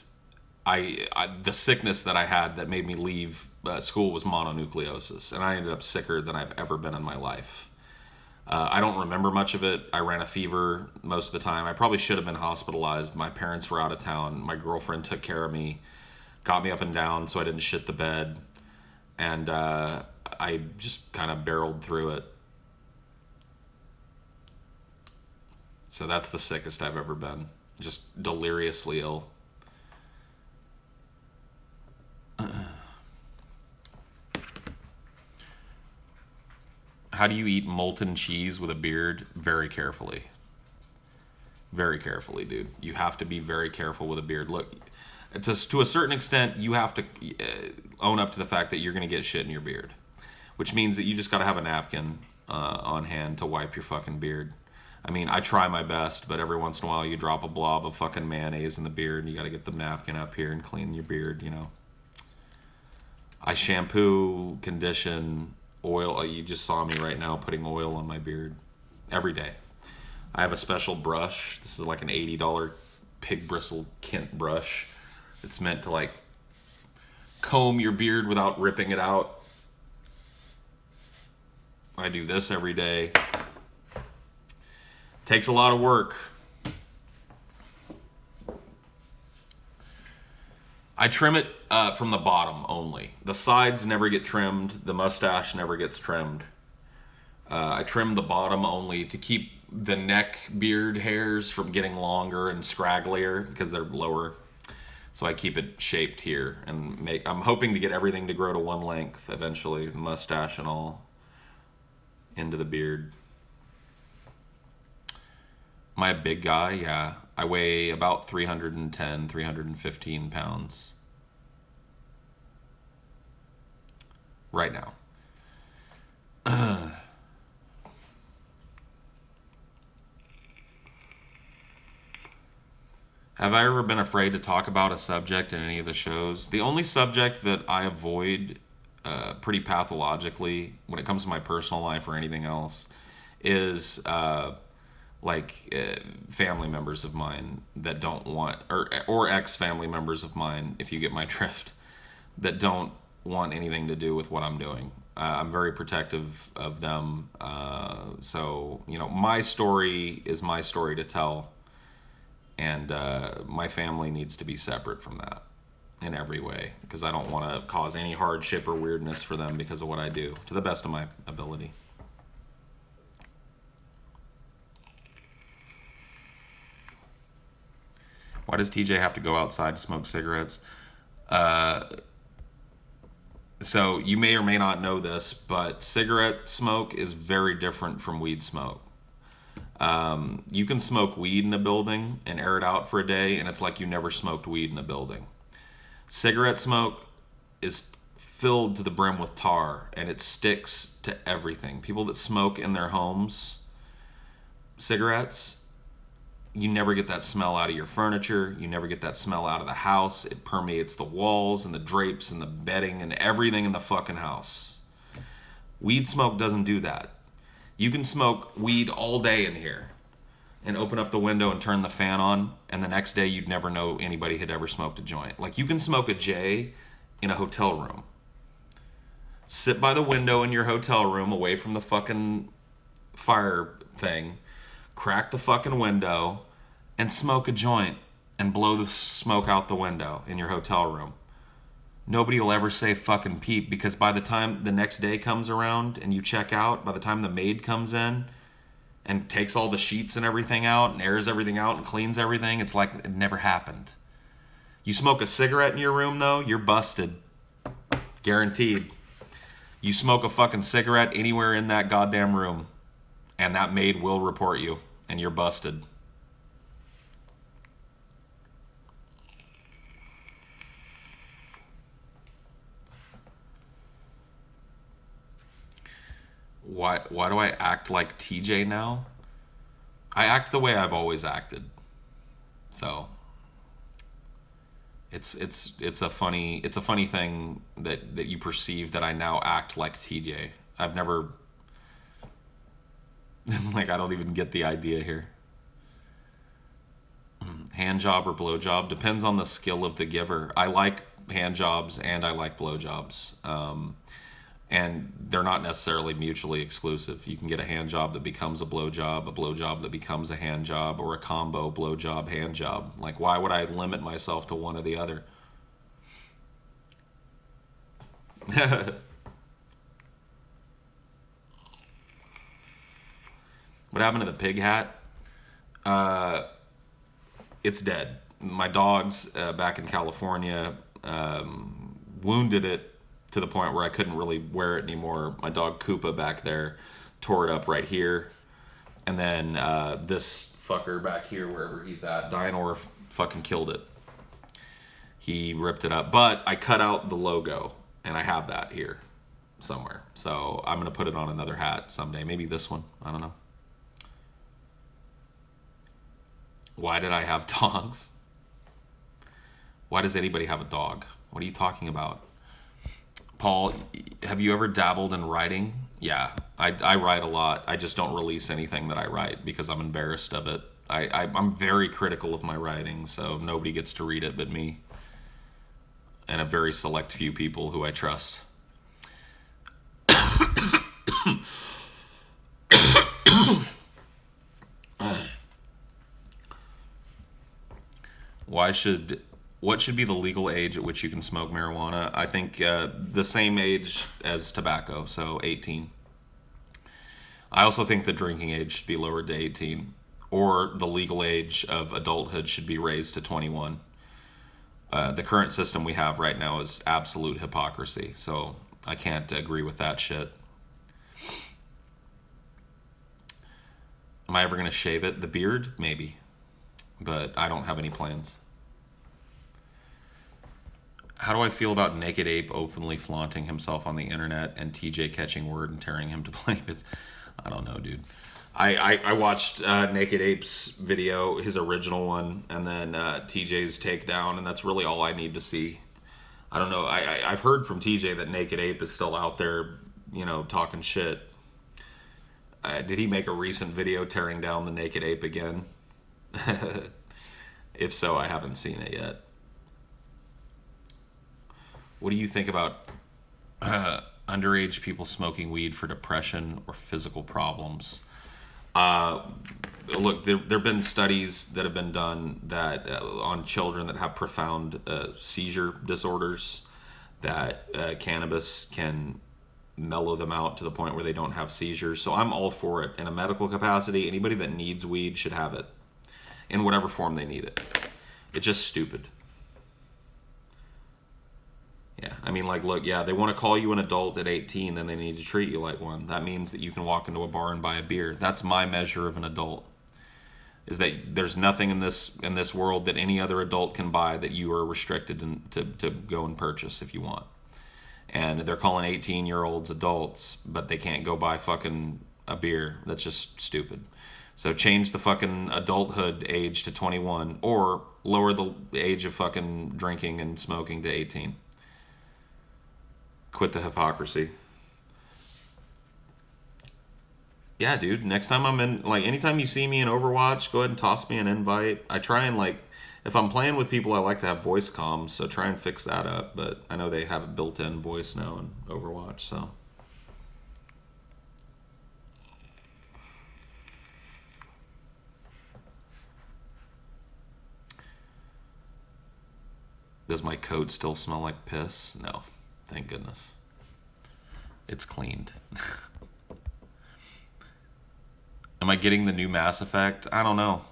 A: the sickness that I had that made me leave school was mononucleosis, and I ended up sicker than I've ever been in my life. I don't remember much of it. I ran a fever most of the time. I probably should have been hospitalized. My parents were out of town. My girlfriend took care of me, got me up and down so I didn't shit the bed, and I just kind of barreled through it. So that's the sickest I've ever been. Just deliriously ill. How do you eat molten cheese with a beard? Very carefully. Very carefully, dude. You have to be very careful with a beard. Look, to a certain extent, you have to own up to the fact that you're going to get shit in your beard. Which means that you just got to have a napkin on hand to wipe your fucking beard. I mean, I try my best, but every once in a while you drop a blob of fucking mayonnaise in the beard and you got to get the napkin up here and clean your beard, I shampoo, condition, oil. You just saw me right now putting oil on my beard every day. I have a special brush. This is like an $80 pig bristle Kent brush. It's meant to comb your beard without ripping it out. I do this every day. Takes a lot of work. I trim it from the bottom only. The sides never get trimmed. The mustache never gets trimmed. I trim the bottom only to keep the neck beard hairs from getting longer and scragglier because they're lower. So I keep it shaped here and I'm hoping to get everything to grow to one length eventually, the mustache and all, into the beard. Am I a big guy? Yeah. I weigh about 310, 315 pounds. Right now. Have I ever been afraid to talk about a subject in any of the shows? The only subject that I avoid pretty pathologically when it comes to my personal life or anything else is family members of mine that don't want, or ex-family members of mine, if you get my drift, that don't want anything to do with what I'm doing. I'm very protective of them. So, my story is my story to tell. And my family needs to be separate from that in every way, because I don't want to cause any hardship or weirdness for them because of what I do, to the best of my ability. Why does TJ have to go outside to smoke cigarettes? So you may or may not know this, but cigarette smoke is very different from weed smoke. You can smoke weed in a building and air it out for a day, and it's like you never smoked weed in a building. Cigarette smoke is filled to the brim with tar, and it sticks to everything. People that smoke in their homes, cigarettes, you never get that smell out of your furniture. You never get that smell out of the house. It permeates the walls and the drapes and the bedding and everything in the fucking house. Weed smoke doesn't do that. You can smoke weed all day in here and open up the window and turn the fan on, and the next day you'd never know anybody had ever smoked a joint. Like, you can smoke a J in a hotel room. Sit by the window in your hotel room away from the fucking fire thing, crack the fucking window, and smoke a joint and blow the smoke out the window in your hotel room. Nobody will ever say fucking peep, because by the time the next day comes around and you check out, by the time the maid comes in and takes all the sheets and everything out and airs everything out and cleans everything, it's like it never happened. You smoke a cigarette in your room, though, you're busted. Guaranteed. You smoke a fucking cigarette anywhere in that goddamn room, and that maid will report you, and you're busted. Why do I act like TJ now? I act the way I've always acted. So it's a funny thing that you perceive that I now act like TJ. I've never like, I don't even get the idea here. Hand job or blow job depends on the skill of the giver. I like hand jobs and I like blow jobs. And they're not necessarily mutually exclusive. You can get a hand job that becomes a blow job that becomes a hand job, or a combo blow job, hand job. Like, why would I limit myself to one or the other? What happened to the pig hat? It's dead. My dogs back in California wounded it to the point where I couldn't really wear it anymore. My dog Koopa back there tore it up right here. And then this fucker back here, wherever he's at, Dynor fucking killed it. He ripped it up. But I cut out the logo, and I have that here somewhere. So I'm going to put it on another hat someday. Maybe this one. I don't know. Why did I have dogs? Why does anybody have a dog? What are you talking about? Paul, have you ever dabbled in writing? Yeah, I write a lot. I just don't release anything that I write because I'm embarrassed of it. I'm very critical of my writing, so nobody gets to read it but me and a very select few people who I trust. What should be the legal age at which you can smoke marijuana? I think the same age as tobacco, so 18. I also think the drinking age should be lowered to 18, or the legal age of adulthood should be raised to 21. The current system we have right now is absolute hypocrisy, so I can't agree with that shit. Am I ever going to shave it? The beard? Maybe. But I don't have any plans. How do I feel about Naked Ape openly flaunting himself on the internet and TJ catching word and tearing him to blankets? I don't know, dude. I watched Naked Ape's video, his original one, and then TJ's takedown, and that's really all I need to see. I don't know. I've heard from TJ that Naked Ape is still out there, talking shit. Did he make a recent video tearing down the Naked Ape again? If so, I haven't seen it yet. What do you think about underage people smoking weed for depression or physical problems? Look, there have been studies that have been done that on children that have profound seizure disorders, that cannabis can mellow them out to the point where they don't have seizures. So I'm all for it. In a medical capacity, anybody that needs weed should have it in whatever form they need it. It's just stupid. Yeah, I mean, look, they want to call you an adult at 18, then they need to treat you like one. That means that you can walk into a bar and buy a beer. That's my measure of an adult. Is that there's nothing in this world that any other adult can buy that you are restricted to go and purchase if you want. And they're calling 18-year-olds adults, but they can't go buy fucking a beer. That's just stupid. So change the fucking adulthood age to 21, or lower the age of fucking drinking and smoking to 18. Quit the hypocrisy. Yeah, dude. Next time I'm in, anytime you see me in Overwatch, go ahead and toss me an invite. I try and, if I'm playing with people, I like to have voice comms, so try and fix that up. But I know they have a built-in voice now in Overwatch, so. Does my coat still smell like piss? No, thank goodness. It's cleaned. Am I getting the new Mass Effect? I don't know.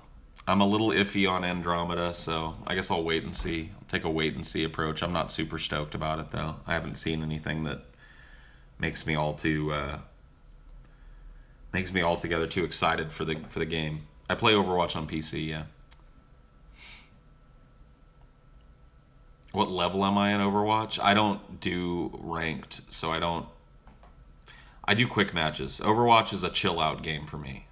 A: I'm a little iffy on Andromeda, so I guess I'll wait and see. I'll take a wait and see approach. I'm not super stoked about it though. I haven't seen anything that makes me altogether too excited for the game. I play Overwatch on PC, yeah. What level am I in Overwatch? I don't do ranked, so I do quick matches. Overwatch is a chill out game for me.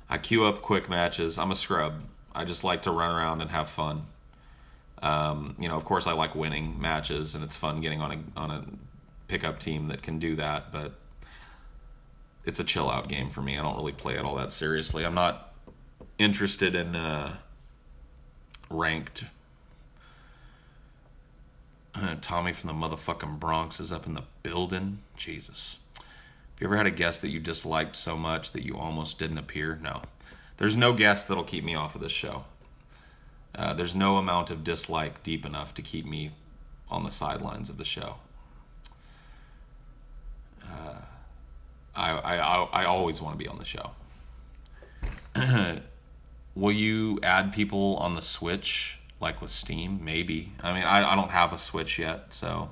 A: I queue up quick matches. I'm a scrub. I just like to run around and have fun. Of course I like winning matches, and it's fun getting on a pickup team that can do that, but it's a chill out game for me. I don't really play it all that seriously. I'm not interested in ranked. Tommy from the motherfucking Bronx is up in the building. Jesus. Have you ever had a guest that you disliked so much that you almost didn't appear? No. There's no guest that'll keep me off of this show. There's no amount of dislike deep enough to keep me on the sidelines of the show. I always want to be on the show. Will you add people on the Switch, like with Steam? Maybe. I mean, I don't have a Switch yet, so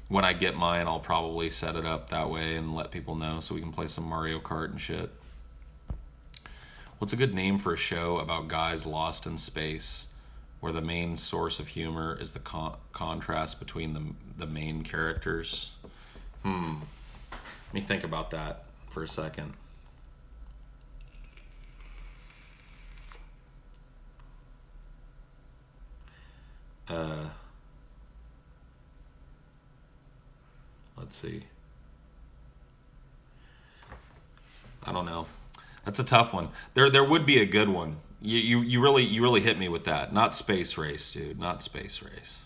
A: when I get mine, I'll probably set it up that way and let people know so we can play some Mario Kart and shit. What's a good name for a show about guys lost in space where the main source of humor is the contrast between the main characters? Let me think about that for a second. Let's see. I don't know. That's a tough one. There would be a good one. You really hit me with that. Not Space Race, dude. Not Space Race.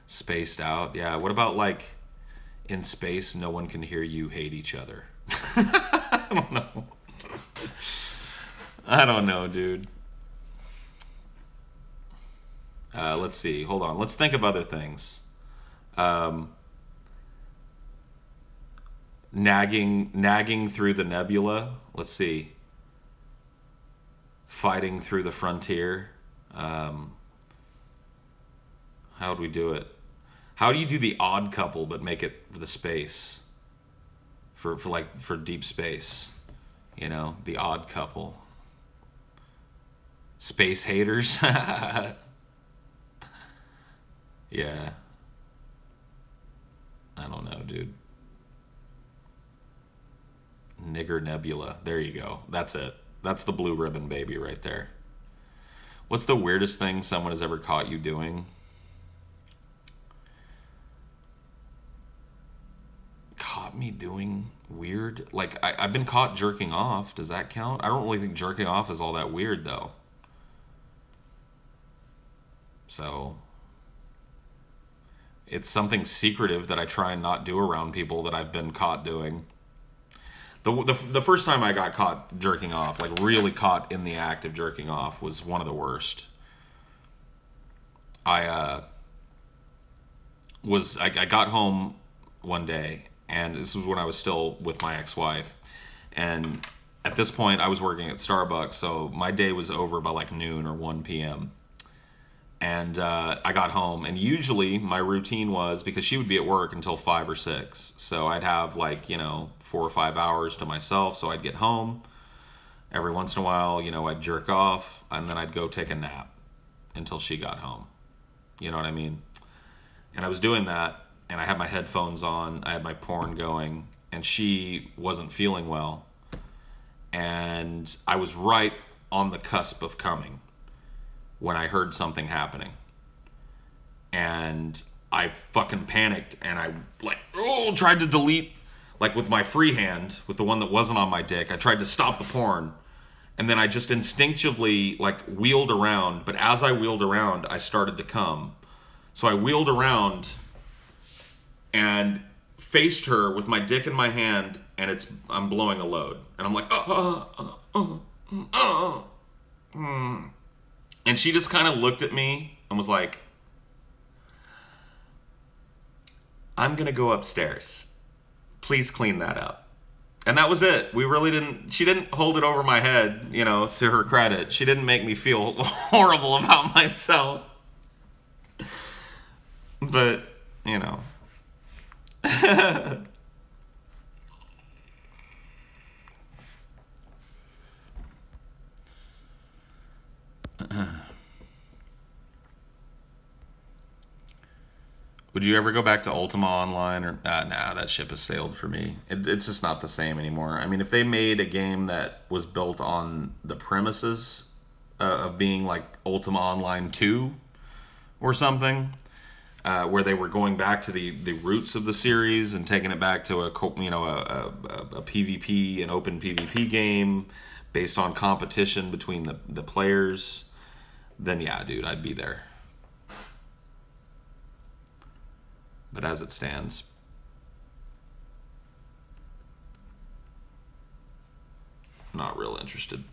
A: Spaced Out. Yeah. What about like in space, no one can hear you hate each other? I don't know. I don't know, dude. Let's see. Hold on. Let's think of other things. Nagging through the nebula. Let's see. Fighting through the frontier. How would we do it? How do you do the Odd Couple but make it for the space? For deep space. You know, the Odd Couple. Space haters. Yeah. I don't know, dude. Nigger Nebula. There you go. That's it. That's the blue ribbon baby right there. What's the weirdest thing someone has ever caught you doing? Caught me doing weird? Like, I've been caught jerking off. Does that count? I don't really think jerking off is all that weird, though. So it's something secretive that I try and not do around people that I've been caught doing. The first time I got caught jerking off, like really caught in the act of jerking off, was one of the worst. I got home one day, and this was when I was still with my ex-wife, and at this point I was working at Starbucks, so my day was over by like noon or 1 p.m. And I got home, and usually my routine was, because she would be at work until 5 or 6, so I'd have 4 or 5 hours to myself. So I'd get home every once in a while, I'd jerk off, and then I'd go take a nap until she got home. You know what I mean? And I was doing that, and I had my headphones on, I had my porn going, and she wasn't feeling well, and I was right on the cusp of coming when I heard something happening. And I fucking panicked, and I tried to delete, with my free hand, with the one that wasn't on my dick. I tried to stop the porn, and then I just instinctively wheeled around, but as I wheeled around, I started to come. So I wheeled around and faced her with my dick in my hand, and I'm blowing a load. And I'm like, And she just kind of looked at me and was like, I'm going to go upstairs. Please clean that up. And that was it. We really didn't, she didn't hold it over my head, you know, to her credit. She didn't make me feel horrible about myself. But, you know. Would you ever go back to Ultima Online or nah? That ship has sailed for me. It's just not the same anymore. I mean, if they made a game that was built on the premises of being like Ultima Online 2 or something, where they were going back to the roots of the series and taking it back to a PvP, an open PvP game based on competition between the players, then yeah, dude, I'd be there. But as it stands, not real interested.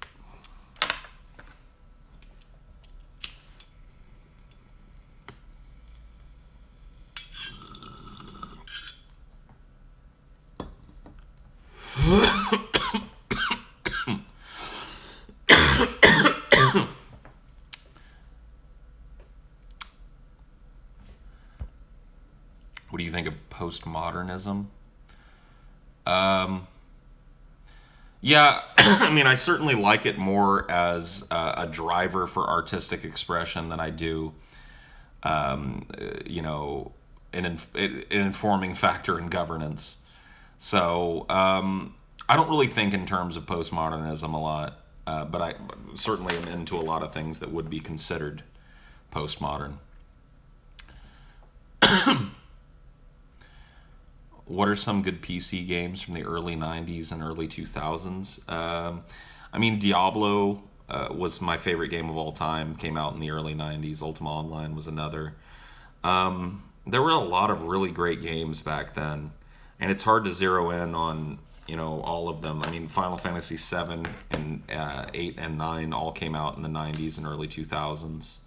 A: What do you think of postmodernism? Yeah, I mean, I certainly like it more as a driver for artistic expression than I do, you know, an informing factor in governance. So I don't really think in terms of postmodernism a lot, but I certainly am into a lot of things that would be considered postmodern. What are some good PC games from the early 90s and early 2000s? I mean, Diablo was my favorite game of all time. Came out in the early 90s. Ultima Online was another. There were a lot of really great games back then. And it's hard to zero in on, you know, all of them. I mean, Final Fantasy 7 and 8 and 9 all came out in the 90s and early 2000s.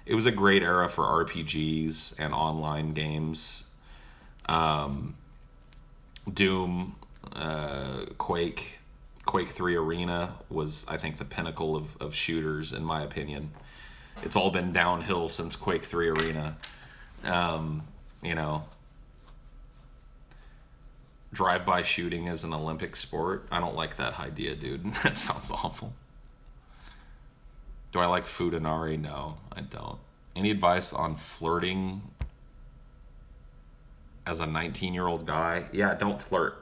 A: It was a great era for RPGs and online games. Doom, Quake 3 Arena was, I think, the pinnacle of shooters, in my opinion. It's all been downhill since Quake 3 Arena. You know, drive-by shooting is an Olympic sport. I don't like that idea, dude. That sounds awful. Do I like Futanari? No, I don't. Any advice on flirting as a 19-year-old guy? Yeah, don't flirt.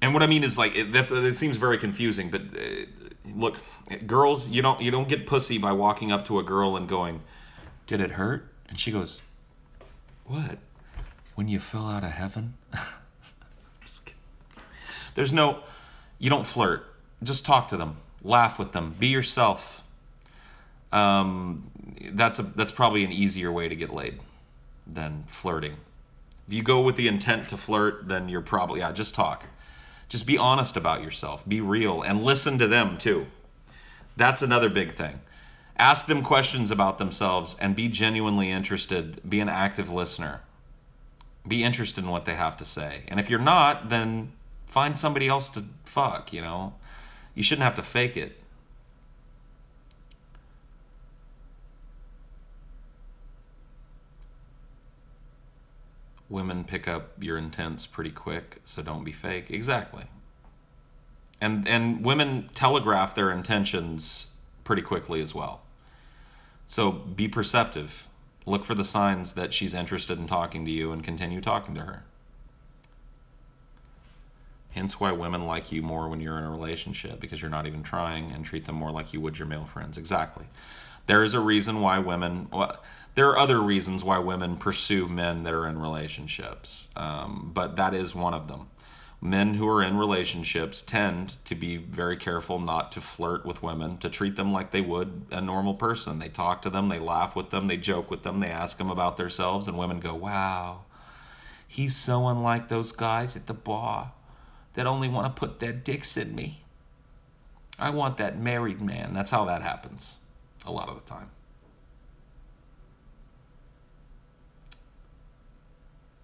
A: And what I mean is, like, it seems very confusing, but look, girls, you don't get pussy by walking up to a girl and going, "Did it hurt?" And she goes, "What? When you fell out of heaven?" Just kidding. You don't flirt. Just talk to them, laugh with them, be yourself. That's probably an easier way to get laid than flirting. If you go with the intent to flirt, then you're probably, just talk. Just be honest about yourself. Be real and listen to them too. That's another big thing. Ask them questions about themselves and be genuinely interested. Be an active listener. Be interested in what they have to say. And if you're not, then find somebody else to fuck, you know? You shouldn't have to fake it. Women pick up your intents pretty quick, so don't be fake. Exactly. And women telegraph their intentions pretty quickly as well. So be perceptive. Look for the signs that she's interested in talking to you and continue talking to her. Hence why women like you more when you're in a relationship, because you're not even trying, and treat them more like you would your male friends. Exactly. There is a reason why women... Well, there are other reasons why women pursue men that are in relationships, but that is one of them. Men who are in relationships tend to be very careful not to flirt with women, to treat them like they would a normal person. They talk to them, they laugh with them, they joke with them, they ask them about themselves, and women go, "Wow, he's so unlike those guys at the bar that only want to put their dicks in me." I want that married man. That's how that happens a lot of the time.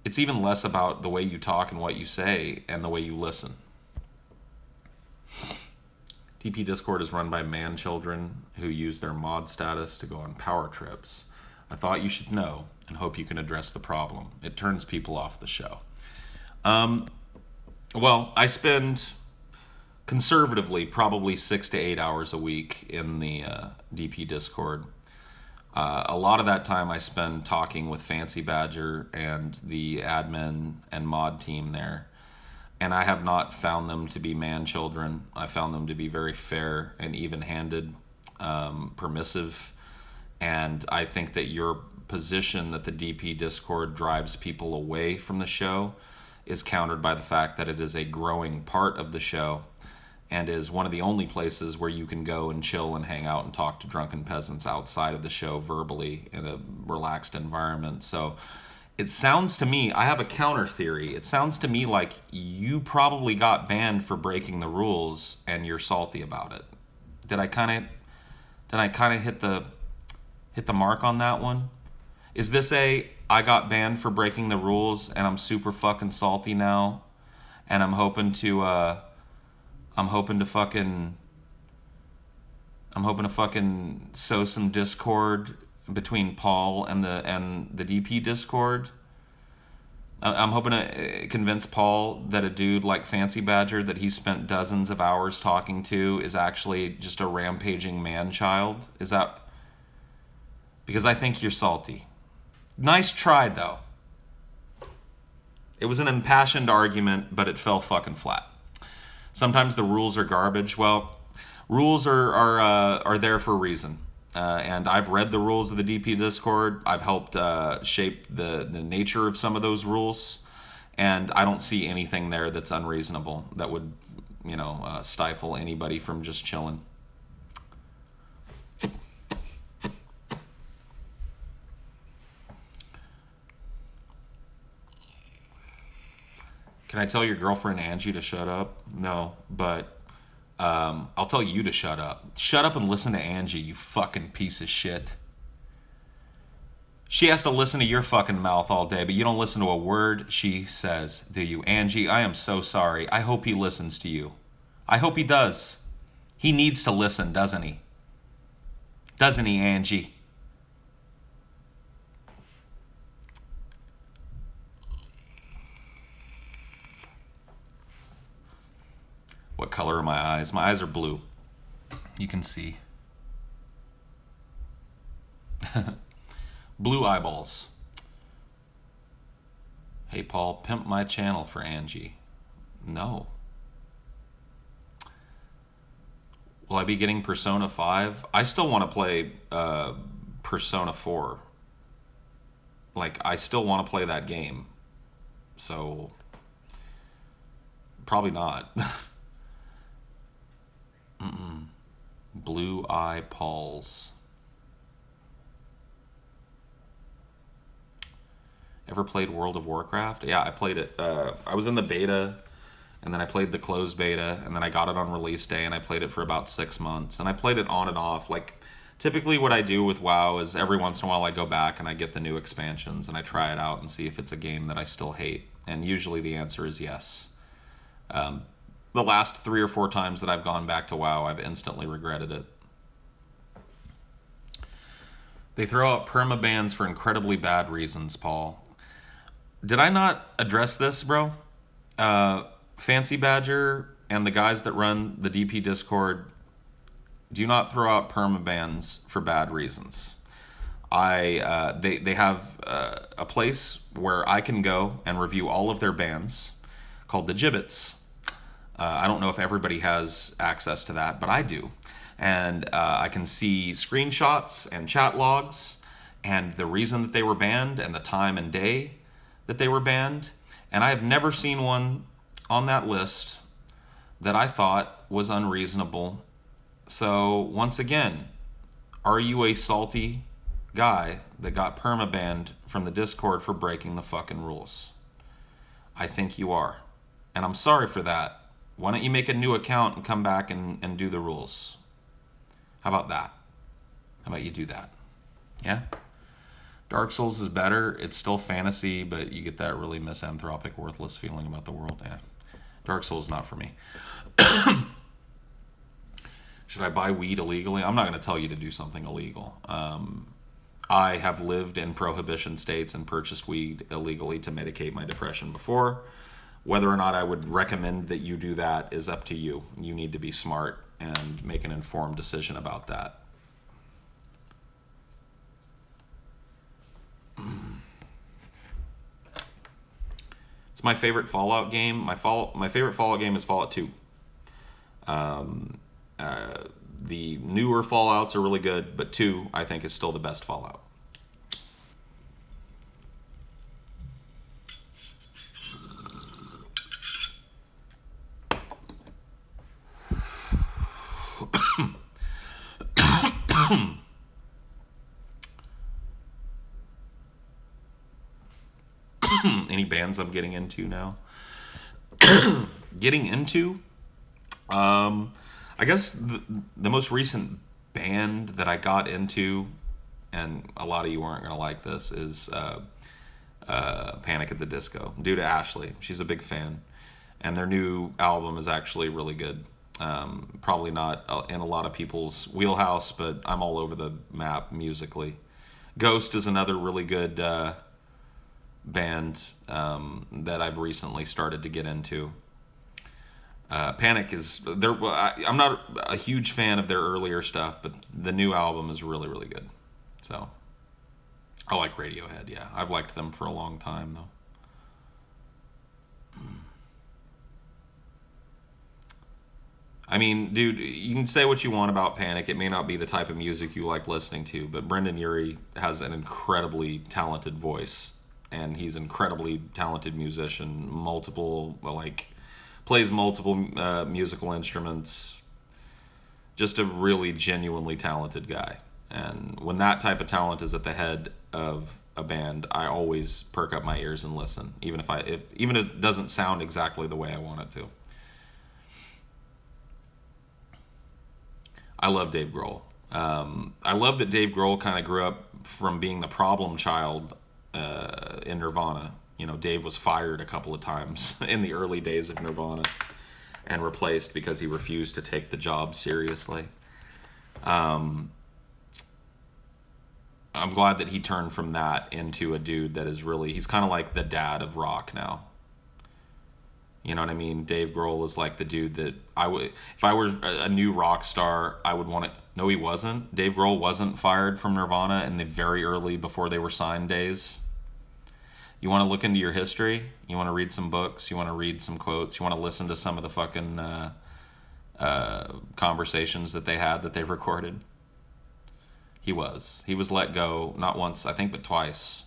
A: It's even less about the way you talk and what you say and the way you listen. DP Discord is run by man children who use their mod status to go on power trips. I thought you should know and hope you can address the problem. It turns people off the show. Well, I spend conservatively probably 6 to 8 hours a week in the DP Discord. A lot of that time I spend talking with Fancy Badger and the admin and mod team there. And I have not found them to be man children. I found them to be very fair and even-handed, permissive. And I think that your position that the DP Discord drives people away from the show is countered by the fact that it is a growing part of the show and is one of the only places where you can go and chill and hang out and talk to drunken peasants outside of the show verbally in a relaxed environment. So it sounds to me, I have a counter theory. It sounds to me like you probably got banned for breaking the rules and you're salty about it. Did I kind of hit the mark on that one? Is this I got banned for breaking the rules and I'm super fucking salty now and I'm hoping to fucking sow some discord between Paul and the DP Discord. I'm hoping to convince Paul that a dude like Fancy Badger that he spent dozens of hours talking to is actually just a rampaging man-child. Is that... Because I think you're salty. Nice try, though. It was an impassioned argument, but it fell fucking flat. Sometimes the rules are garbage. Well, rules are there for a reason. And I've read the rules of the DP Discord. I've helped shape the nature of some of those rules. And I don't see anything there that's unreasonable that would, stifle anybody from just chilling. Can I tell your girlfriend Angie to shut up? No, but I'll tell you to shut up. Shut up and listen to Angie, you fucking piece of shit. She has to listen to your fucking mouth all day, but you don't listen to a word she says, do you? Angie, I am so sorry. I hope he listens to you. I hope he does. He needs to listen, doesn't he? Doesn't he, Angie? What color are my eyes? My eyes are blue. You can see. Blue eyeballs. Hey, Paul, pimp my channel for Angie. No. Will I be getting Persona 5? I still want to play Persona 4. I still want to play that game. So, probably not. Blue eye Pauls. Ever played World of Warcraft? Yeah, I played it. I was in the beta, and then I played the closed beta, and then I got it on release day, and I played it for about 6 months. And I played it on and off. Typically what I do with WoW is every once in a while I go back and I get the new expansions, and I try it out and see if it's a game that I still hate. And usually the answer is yes. The last 3 or 4 times that I've gone back to WoW, I've instantly regretted it. They throw out permabans for incredibly bad reasons, Paul. Did I not address this, bro? Fancy Badger and the guys that run the DP Discord do not throw out permabans for bad reasons. They have a place where I can go and review all of their bans called the Gibbets. I don't know if everybody has access to that, but I do. And I can see screenshots and chat logs and the reason that they were banned and the time and day that they were banned. And I have never seen one on that list that I thought was unreasonable. So once again, are you a salty guy that got permabanned from the Discord for breaking the fucking rules? I think you are. And I'm sorry for that. Why don't you make a new account and come back and do the rules? How about that? How about you do that? Yeah? Dark Souls is better. It's still fantasy, but you get that really misanthropic, worthless feeling about the world. Yeah. Dark Souls is not for me. Should I buy weed illegally? I'm not going to tell you to do something illegal. I have lived in prohibition states and purchased weed illegally to medicate my depression before. Whether or not I would recommend that you do that is up to you. You need to be smart and make an informed decision about that. It's my favorite Fallout game. My favorite Fallout game is Fallout 2. The newer Fallouts are really good, but 2, I think, is still the best Fallout. Any bands I'm getting into now? Getting into? I guess the most recent band that I got into, and a lot of you aren't going to like this, is Panic at the Disco. Due to Ashley. She's a big fan. And their new album is actually really good. Probably not in a lot of people's wheelhouse, but I'm all over the map musically. Ghost is another really good band that I've recently started to get into. Panic is I'm not a huge fan of their earlier stuff, but the new album is really, really good. So I like Radiohead. Yeah, I've liked them for a long time though. I mean, dude, you can say what you want about Panic. It may not be the type of music you like listening to, but Brendan Urie has an incredibly talented voice, and he's an incredibly talented musician. Plays multiple musical instruments. Just a really genuinely talented guy. And when that type of talent is at the head of a band, I always perk up my ears and listen, even if it doesn't sound exactly the way I want it to. I love Dave Grohl. I love that Dave Grohl kind of grew up from being the problem child in Nirvana. You know, Dave was fired a couple of times in the early days of Nirvana and replaced because he refused to take the job seriously. I'm glad that he turned from that into a dude that is he's kind of like the dad of rock now. You know what I mean? Dave Grohl is like the dude that if I were a new rock star, I would want to. No, he wasn't. Dave Grohl wasn't fired from Nirvana in the very early before they were signed days. You want to look into your history? You want to read some books? You want to read some quotes? You want to listen to some of the fucking conversations that they had that they recorded? He was let go, not once, I think, but twice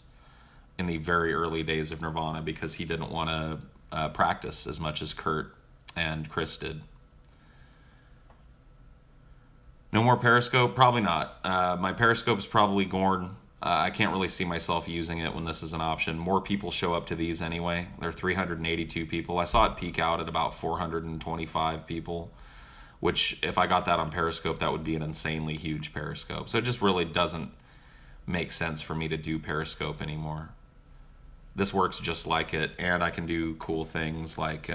A: in the very early days of Nirvana because he didn't want to practice as much as Kurt and Chris did. No more Periscope? Probably not. My Periscope's probably gone. I can't really see myself using it when this is an option. More people show up to these anyway. There are 382 people. I saw it peak out at about 425 people, which if I got that on Periscope, that would be an insanely huge Periscope. So it just really doesn't make sense for me to do Periscope anymore. This works just like it, and I can do cool things like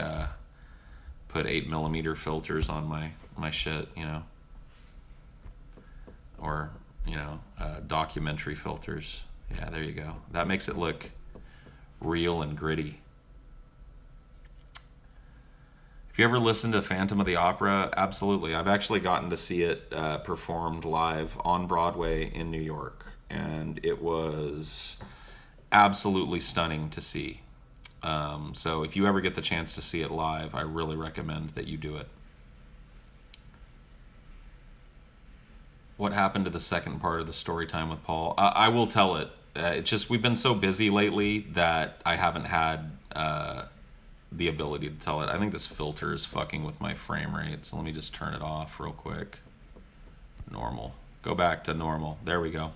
A: put 8mm filters on my shit, you know, or documentary filters. Yeah, there you go. That makes it look real and gritty. If you ever listened to Phantom of the Opera, absolutely. I've actually gotten to see it performed live on Broadway in New York, and it was absolutely stunning to see. So if you ever get the chance to see it live, I really recommend that you do it. What happened to the second part of the story time with Paul? I will tell it. It's just we've been so busy lately that I haven't had the ability to tell it. I think this filter is fucking with my frame rate, so let me just turn it off real quick. Normal. Go back to normal. There we go.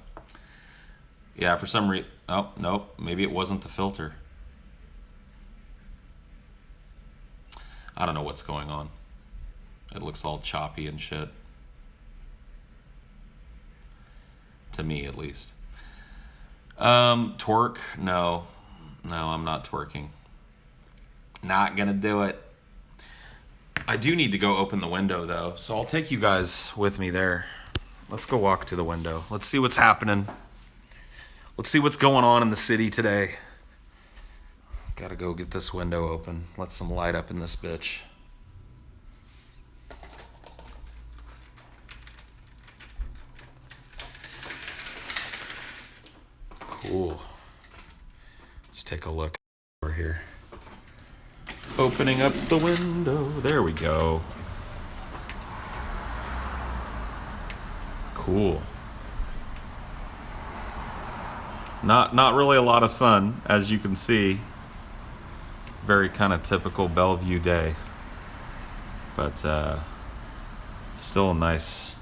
A: Yeah, for some reason... Oh, nope. Maybe it wasn't the filter. I don't know what's going on. It looks all choppy and shit. To me, at least. Twerk? No. No, I'm not twerking. Not gonna do it. I do need to go open the window, though, so I'll take you guys with me there. Let's go walk to the window. Let's see what's happening. Let's see what's going on in the city today. Gotta go get this window open. Let some light up in this bitch. Cool. Let's take a look over here. Opening up the window. There we go. Cool. Not really a lot of sun, as you can see. Very kind of typical Bellevue day. But still nice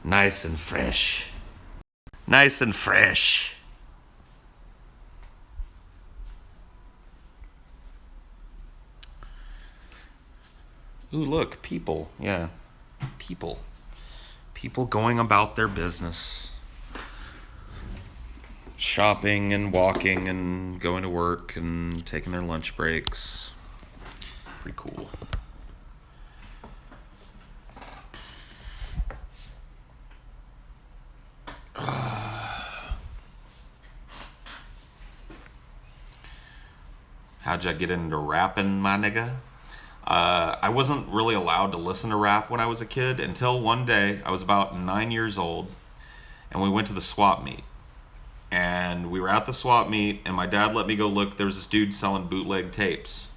A: and fresh. Nice and fresh. Ooh, look, people. Yeah, people. People going about their business. Shopping and walking and going to work and taking their lunch breaks. Pretty cool. How'd you get into rapping, my nigga? I wasn't really allowed to listen to rap when I was a kid until one day I was about 9 years old and we went to the swap meet. And we were at the swap meet and my dad let me go look. There was this dude selling bootleg tapes.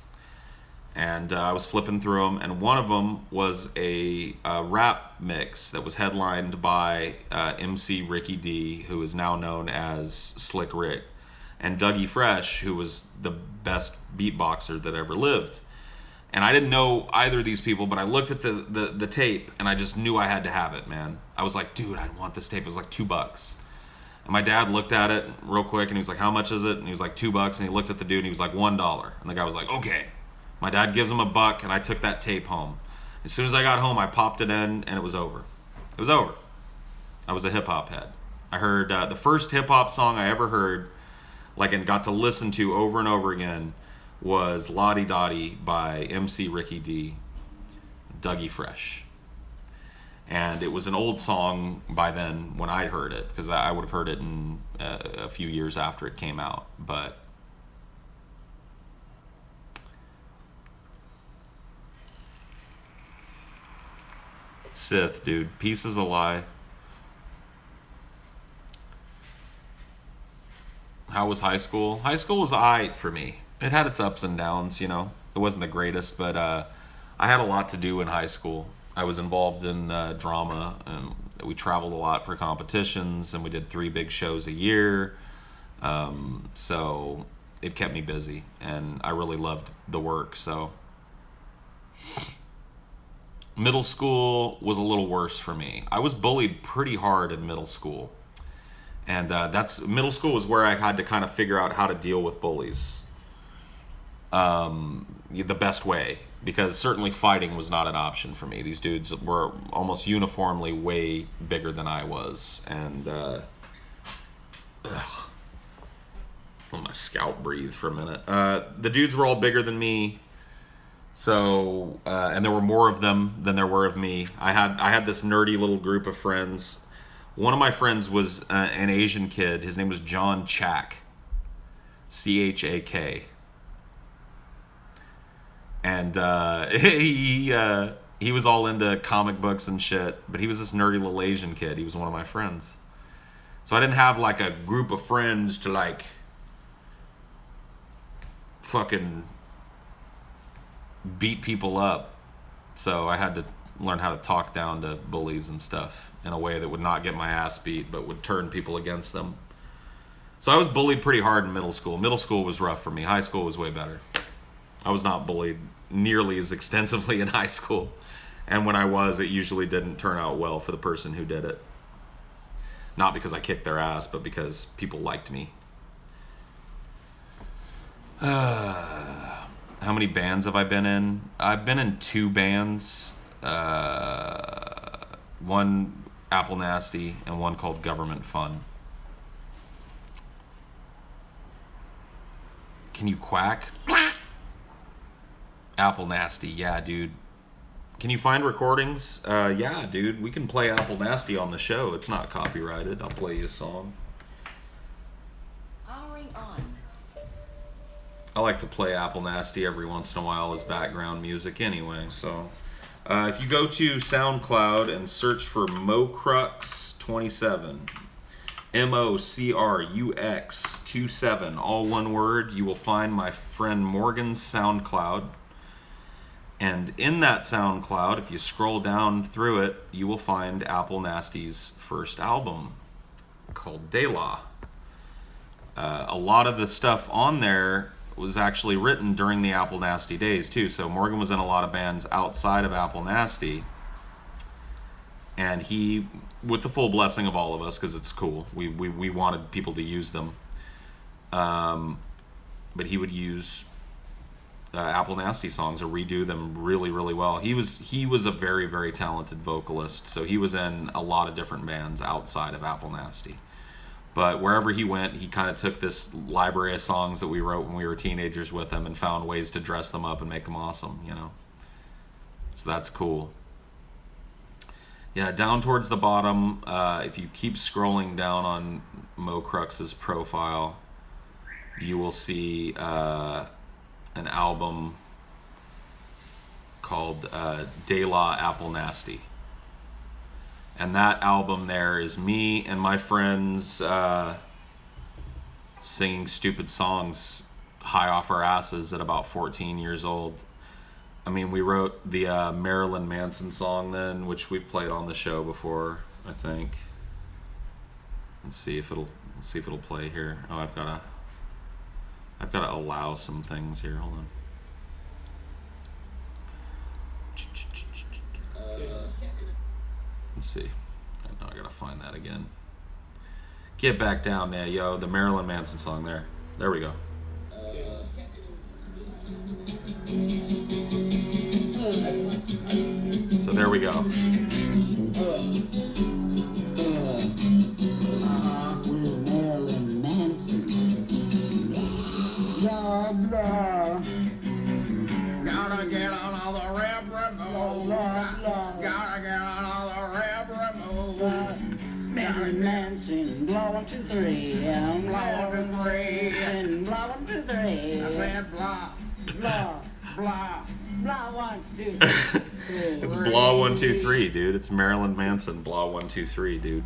A: And I was flipping through them, and one of them was a rap mix that was headlined by MC Ricky D, who is now known as Slick Rick, and Dougie Fresh, who was the best beatboxer that ever lived. And I didn't know either of these people, but I looked at the tape, and I just knew I had to have it, man. I was like, dude, I want this tape. It was like $2. And my dad looked at it real quick, and he was like, how much is it? And he was like, $2. And he looked at the dude, and he was like, $1. And the guy was like, okay. My dad gives him $1, and I took that tape home. As soon as I got home, I popped it in, and it was over. It was over. I was a hip-hop head. I heard the first hip-hop song I ever heard, and got to listen to over and over again, was Lottie Dottie by MC Ricky D, Dougie Fresh. And it was an old song by then when I heard it, because I would have heard it in a few years after it came out. But Sith, dude. Peace is a lie. How was high school? High school was aight for me. It had its ups and downs, you know. It wasn't the greatest, but I had a lot to do in high school. I was involved in drama, and we traveled a lot for competitions, and we did 3 big shows a year. So it kept me busy, and I really loved the work, so... Middle school was a little worse for me. I was bullied pretty hard in middle school. And middle school was where I had to kind of figure out how to deal with bullies the best way, because certainly fighting was not an option for me. These dudes were almost uniformly way bigger than I was, and let my scalp breathe for a minute. The dudes were all bigger than me, so and there were more of them than there were of me. I had this nerdy little group of friends. One of my friends was an Asian kid. His name was John Chak. Chak. And he was all into comic books and shit, but he was this nerdy little Asian kid. He was one of my friends. So I didn't have like a group of friends to like fucking beat people up. So I had to learn how to talk down to bullies and stuff in a way that would not get my ass beat, but would turn people against them. So I was bullied pretty hard in middle school. Middle school was rough for me. High school was way better. I was not bullied nearly as extensively in high school. And when I was, it usually didn't turn out well for the person who did it. Not because I kicked their ass, but because people liked me. How many bands have I been in? I've been in 2 bands. One Apple Nasty and one called Government Fun. Can you quack? Apple Nasty, yeah, dude. Can you find recordings? Yeah, dude. We can play Apple Nasty on the show. It's not copyrighted. I'll play you a song.
B: Powering on.
A: I like to play Apple Nasty every once in a while as background music anyway, so... if you go to SoundCloud and search for Mocrux27, MOCRUX27, all one word, you will find my friend Morgan's SoundCloud. And in that SoundCloud, if you scroll down through it, you will find Apple Nasty's first album called De La. A lot of the stuff on there was actually written during the Apple Nasty days too. So Morgan was in a lot of bands outside of Apple Nasty, and he, with the full blessing of all of us, because it's cool, we wanted people to use them, but he would use Apple Nasty songs or redo them really, really well. He was a very, very talented vocalist, so he was in a lot of different bands outside of Apple Nasty. But wherever he went, he kind of took this library of songs that we wrote when we were teenagers with him and found ways to dress them up and make them awesome, you know? So that's cool. Yeah, down towards the bottom, if you keep scrolling down on Mocrux's profile, you will see an album called De La Apple Nasty. And that album there is me and my friends singing stupid songs high off our asses at about 14 years old. I mean, we wrote the Marilyn Manson song then, which we've played on the show before, I think. Let's see if it'll play here. Oh, I've gotta allow some things here. Hold on. Let's see. I gotta find that again. Get back down there, yo. The Marilyn Manson song there. There we go. So there we go.
C: Marilyn Manson. Blah, blah.
D: Gotta get on all the rap remote. Gotta get on all the rap remote.
C: Marilyn Manson, blah 1 2 3.
D: Blah 1 2 3.
C: Blah 1 2 3.
D: I said blah,
C: Blah,
D: blah.
C: blah 1 2 3.
A: It's Blah 1 2 3, dude. It's Marilyn Manson. Blah 1 2 3, dude.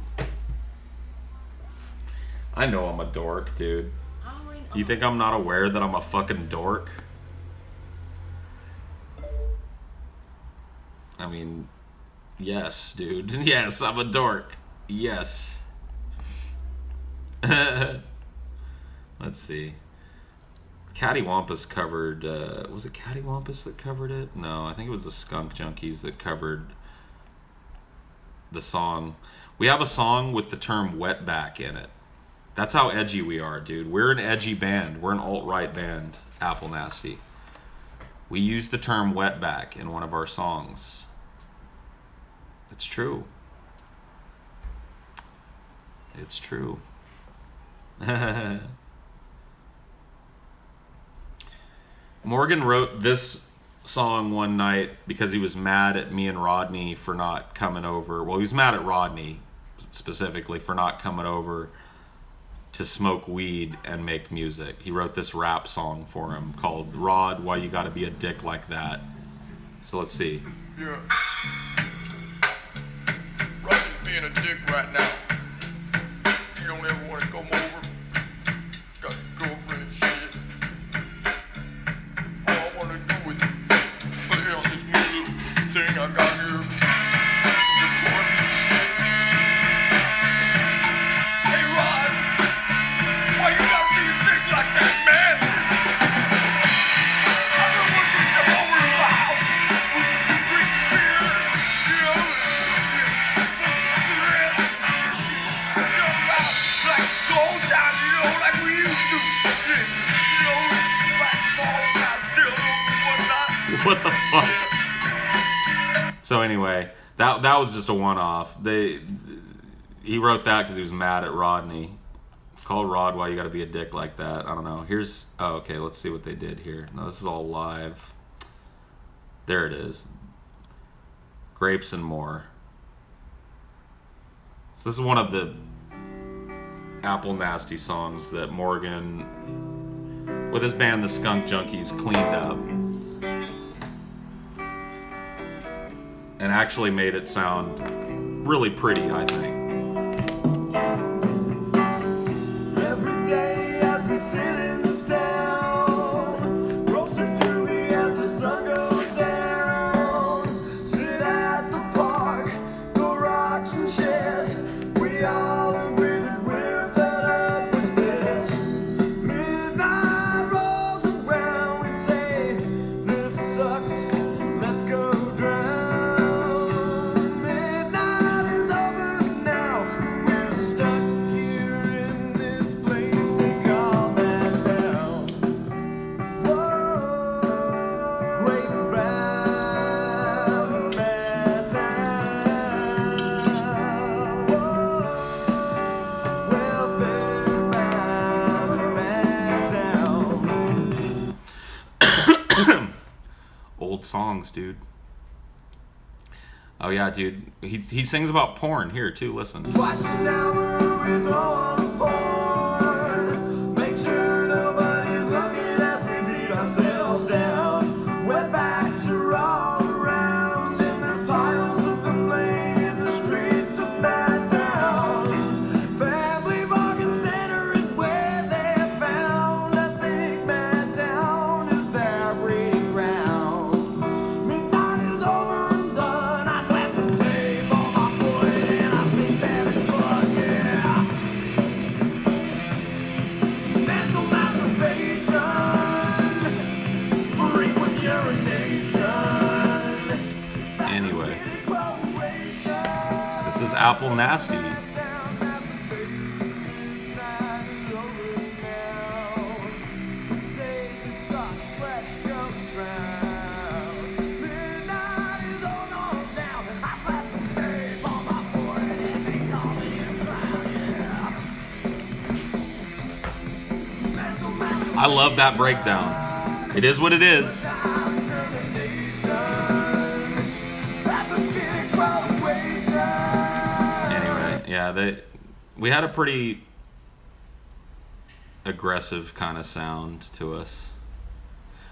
A: I know I'm a dork, dude.
B: Powering
A: You think I'm not aware that I'm a fucking dork? I mean, yes, dude. Yes, I'm a dork. Yes. Let's see. Cattywampus covered, was it Cattywampus that covered it? No, I think it was the Skunk Junkies that covered the song. We have a song with the term wetback in it. That's how edgy we are, dude. We're an edgy band. We're an alt-right band, Apple Nasty. We use the term wetback in one of our songs. It's true. It's true. Morgan wrote this song one night because he was mad at me and Rodney for not coming over. Well, he was mad at Rodney specifically for not coming over to smoke weed and make music. He wrote this rap song for him called Rod, Why You Gotta Be a Dick Like That. So let's see.
D: Yeah. Rodney's being a dick right now. You don't ever want to come over. Got a girlfriend and shit. All I want to do is play on this new little thing I got here. Record this shit. Hey, Rod. Why you gotta be a dick like that, man? I don't want you to come over to my house. We can drink beer, you know, and cigarettes.
A: What the fuck? So anyway, that was just a one-off. He wrote that because he was mad at Rodney. It's called Rod, Why You Gotta Be a Dick Like That. I don't know. Okay, let's see what they did here. No, this is all live. There it is. Grapes and More. So this is one of the Apple Nasty songs that Morgan, with his band the Skunk Junkies, cleaned up. And actually made it sound really pretty, I think.
E: Every day as we sit in this town, roasted doobie as the sun goes down. Sit at the park, go rocks and shit. We all agree that we're fed up with this. Midnight rolls around, we say, this sucks, let's go drown. Midnight is over now, we're stuck here in this place they call Mantown. Whoa, wait around Mantown. Whoa, welfare bound Mantown.
A: Old songs, dude. Oh yeah, dude. He sings about porn here too. Listen.
E: Twice an hour we throw on a porn. Make sure nobody's looking as we beat ourselves down. Wetbacks are all around, and there's piles of them laying in the streets of Mantown. Family Bargain Center is where they found. I think Mantown is their breeding ground. Midnight is over and done. I slapped the tape on my foot and I think that it's fun, yeah. Mental masturbation, frequent urination.
A: Anyway, this is Apple Nasty. I love that breakdown. It is what it is. Anyway, yeah, we had a pretty aggressive kind of sound to us.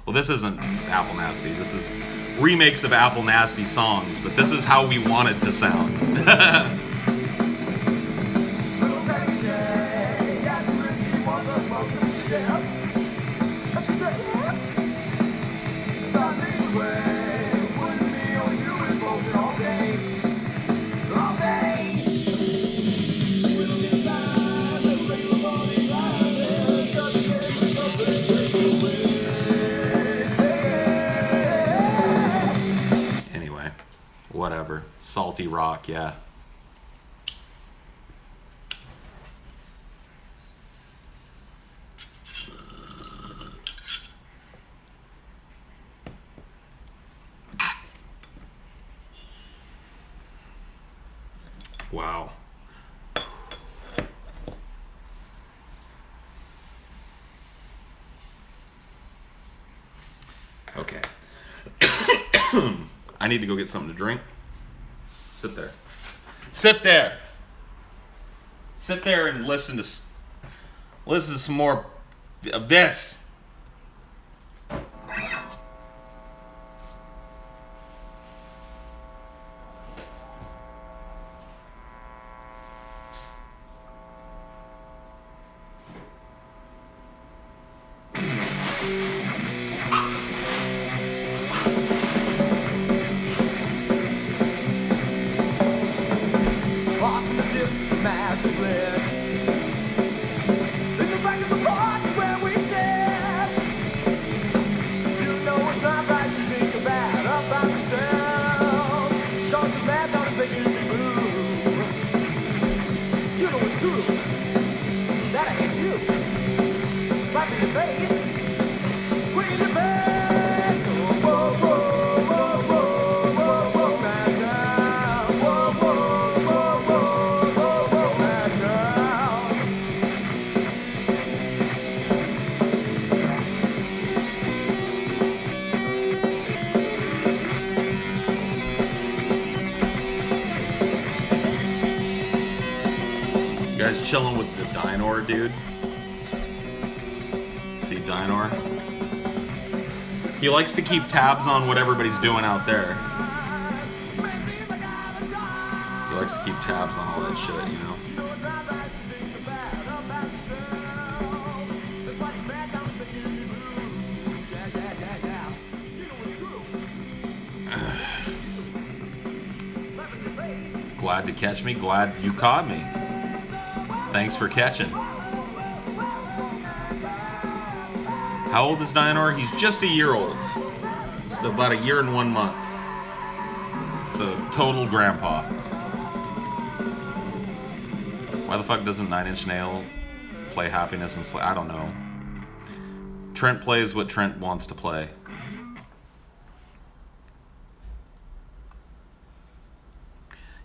A: Well, this isn't Apple Nasty. This is remakes of Apple Nasty songs, but this is how we wanted to sound. Anyway, whatever. Salty rock, yeah. Wow. Okay. I need to go get something to drink. Sit there. Sit there. Sit there and listen to some more of this.
E: Off in the distance, match is lit. In the back of the box where we sit. You know it's not right to think about all by myself. Don't you mad, don't make me move. You know it's true that I hate you. Slap in your face, quit in your face. Oh, whoa, whoa.
A: guys chilling with the Dynor, dude? See Dynor? He likes to keep tabs on what everybody's doing out there. He likes to keep tabs on all that shit, you know? Glad to catch me. Glad you caught me. Thanks for catching. How old is Dynor? He's just a year old. Just about a year and 1 month. So total grandpa. Why the fuck doesn't 9 Inch Nail play Happiness and I don't know. Trent plays what Trent wants to play.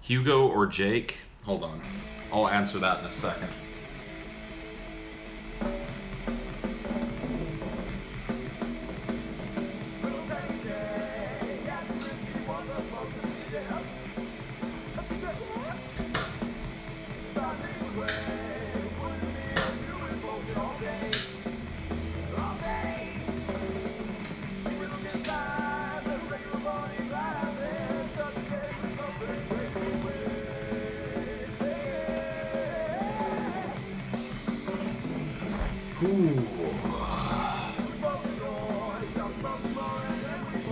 A: Hugo or Jake? Hold on. I'll answer that in a second.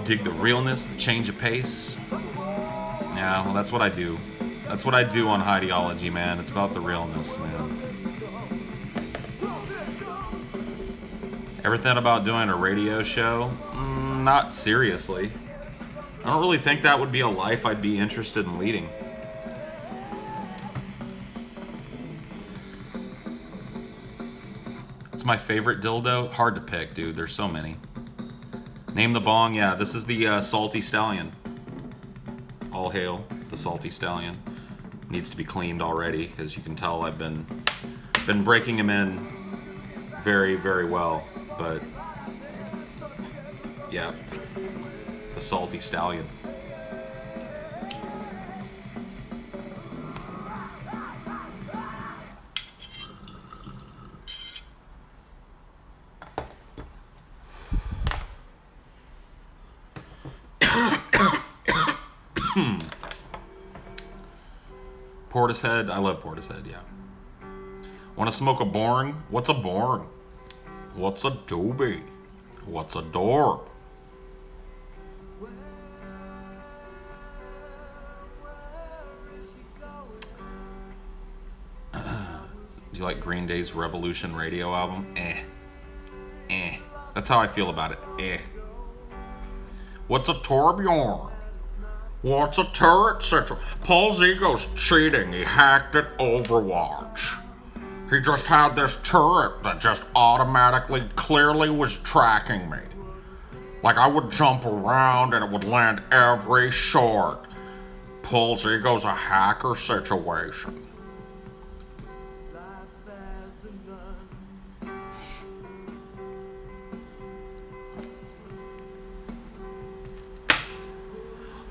A: Dig the realness, the change of pace. Yeah, well, that's what I do. That's what I do on Highdeology, man. It's about the realness, man. Ever thought about doing a radio show? Not seriously. I don't really think that would be a life I'd be interested in leading. It's my favorite dildo. Hard to pick, dude. There's so many. Name the bong. Yeah, this is the Salty Stallion. All hail the Salty Stallion. Needs to be cleaned already, as you can tell. I've been breaking him in very, very well. But yeah, the Salty Stallion. Portishead, I love Portishead, yeah. Want to smoke a boring? What's a boring? What's a doobie? What's a dorp? Do you like Green Day's Revolution radio album? That's how I feel about it. What's a Torbjorn? What's a turret situation? Paul's ego's cheating. He hacked it Overwatch. He just had this turret that just automatically, clearly was tracking me. Like I would jump around and it would land every shot. Paul's ego's a hacker situation.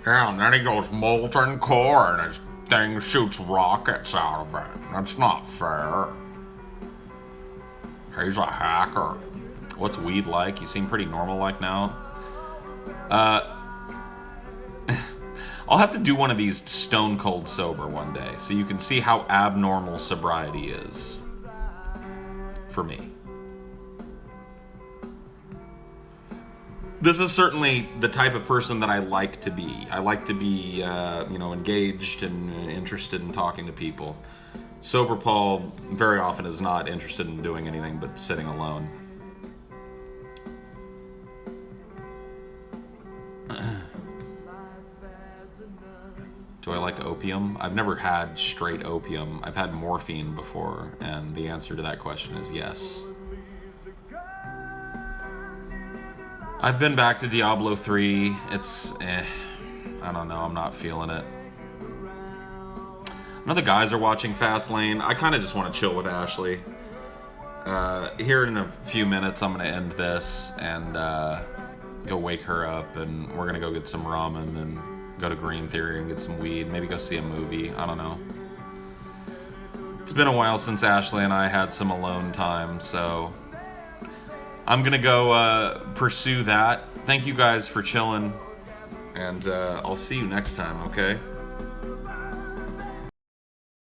A: Yeah, and then he goes molten core and his thing shoots rockets out of it. That's not fair. He's a hacker. What's weed like? You seem pretty normal like now. I'll have to do one of these stone cold sober one day so you can see how abnormal sobriety is. For me. This is certainly the type of person that I like to be. I like to be, engaged and interested in talking to people. Sober Paul very often is not interested in doing anything but sitting alone. Do I like opium? I've never had straight opium. I've had morphine before, and the answer to that question is yes. I've been back to Diablo 3. It's, I don't know, I'm not feeling it. I know the guys are watching Fastlane. I kind of just want to chill with Ashley. Here in a few minutes, I'm going to end this and go wake her up, and we're going to go get some ramen and go to Green Theory and get some weed. Maybe go see a movie. I don't know. It's been a while since Ashley and I had some alone time, so I'm gonna go pursue that. Thank you guys for chilling, and I'll see you next time, okay?